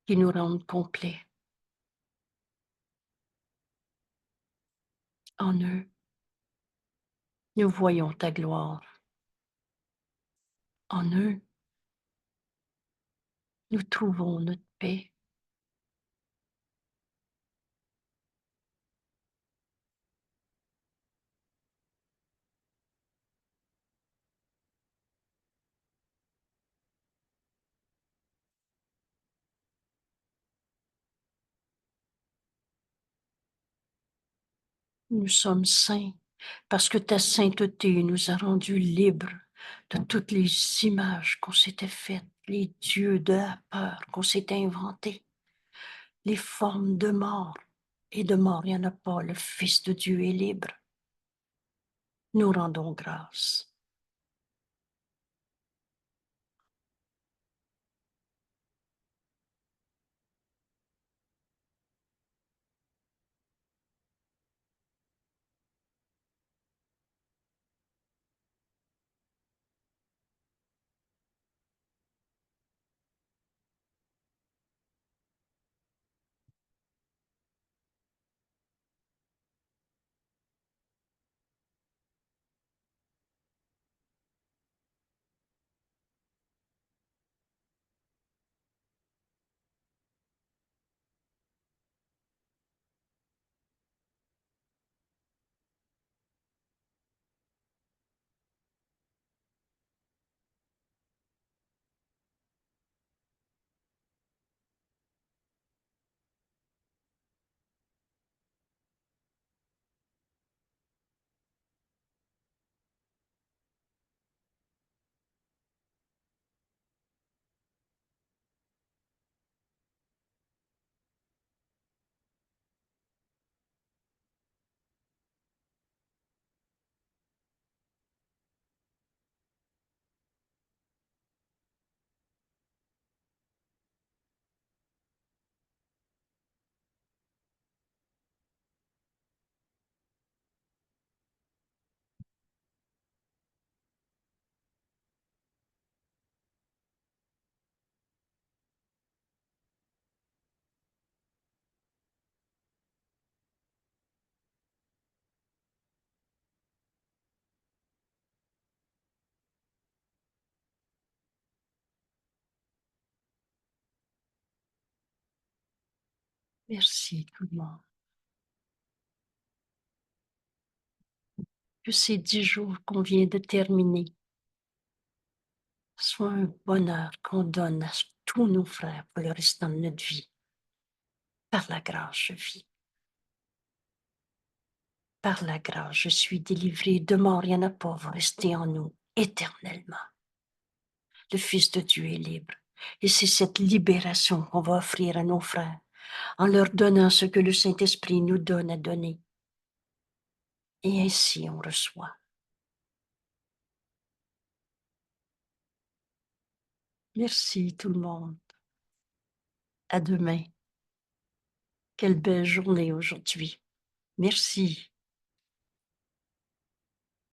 qui nous rendent complets. En eux, nous voyons ta gloire. En eux, nous trouvons notre paix. Nous sommes saints parce que ta sainteté nous a rendus libres de toutes les images qu'on s'était faites, les dieux de la peur qu'on s'était inventés, les formes de mort. Et de mort, il n'y en a pas. Le Fils de Dieu est libre. Nous rendons grâce. Merci tout le monde. Que ces 10 jours qu'on vient de terminer soient un bonheur qu'on donne à tous nos frères pour le restant de notre vie. Par la grâce, je vis. Par la grâce, je suis délivré. De mort, il n'y en a pas, vous restez en nous éternellement. Le Fils de Dieu est libre. Et c'est cette libération qu'on va offrir à nos frères en leur donnant ce que le Saint-Esprit nous donne à donner. Et ainsi on reçoit. Merci tout le monde. À demain. Quelle belle journée aujourd'hui. Merci.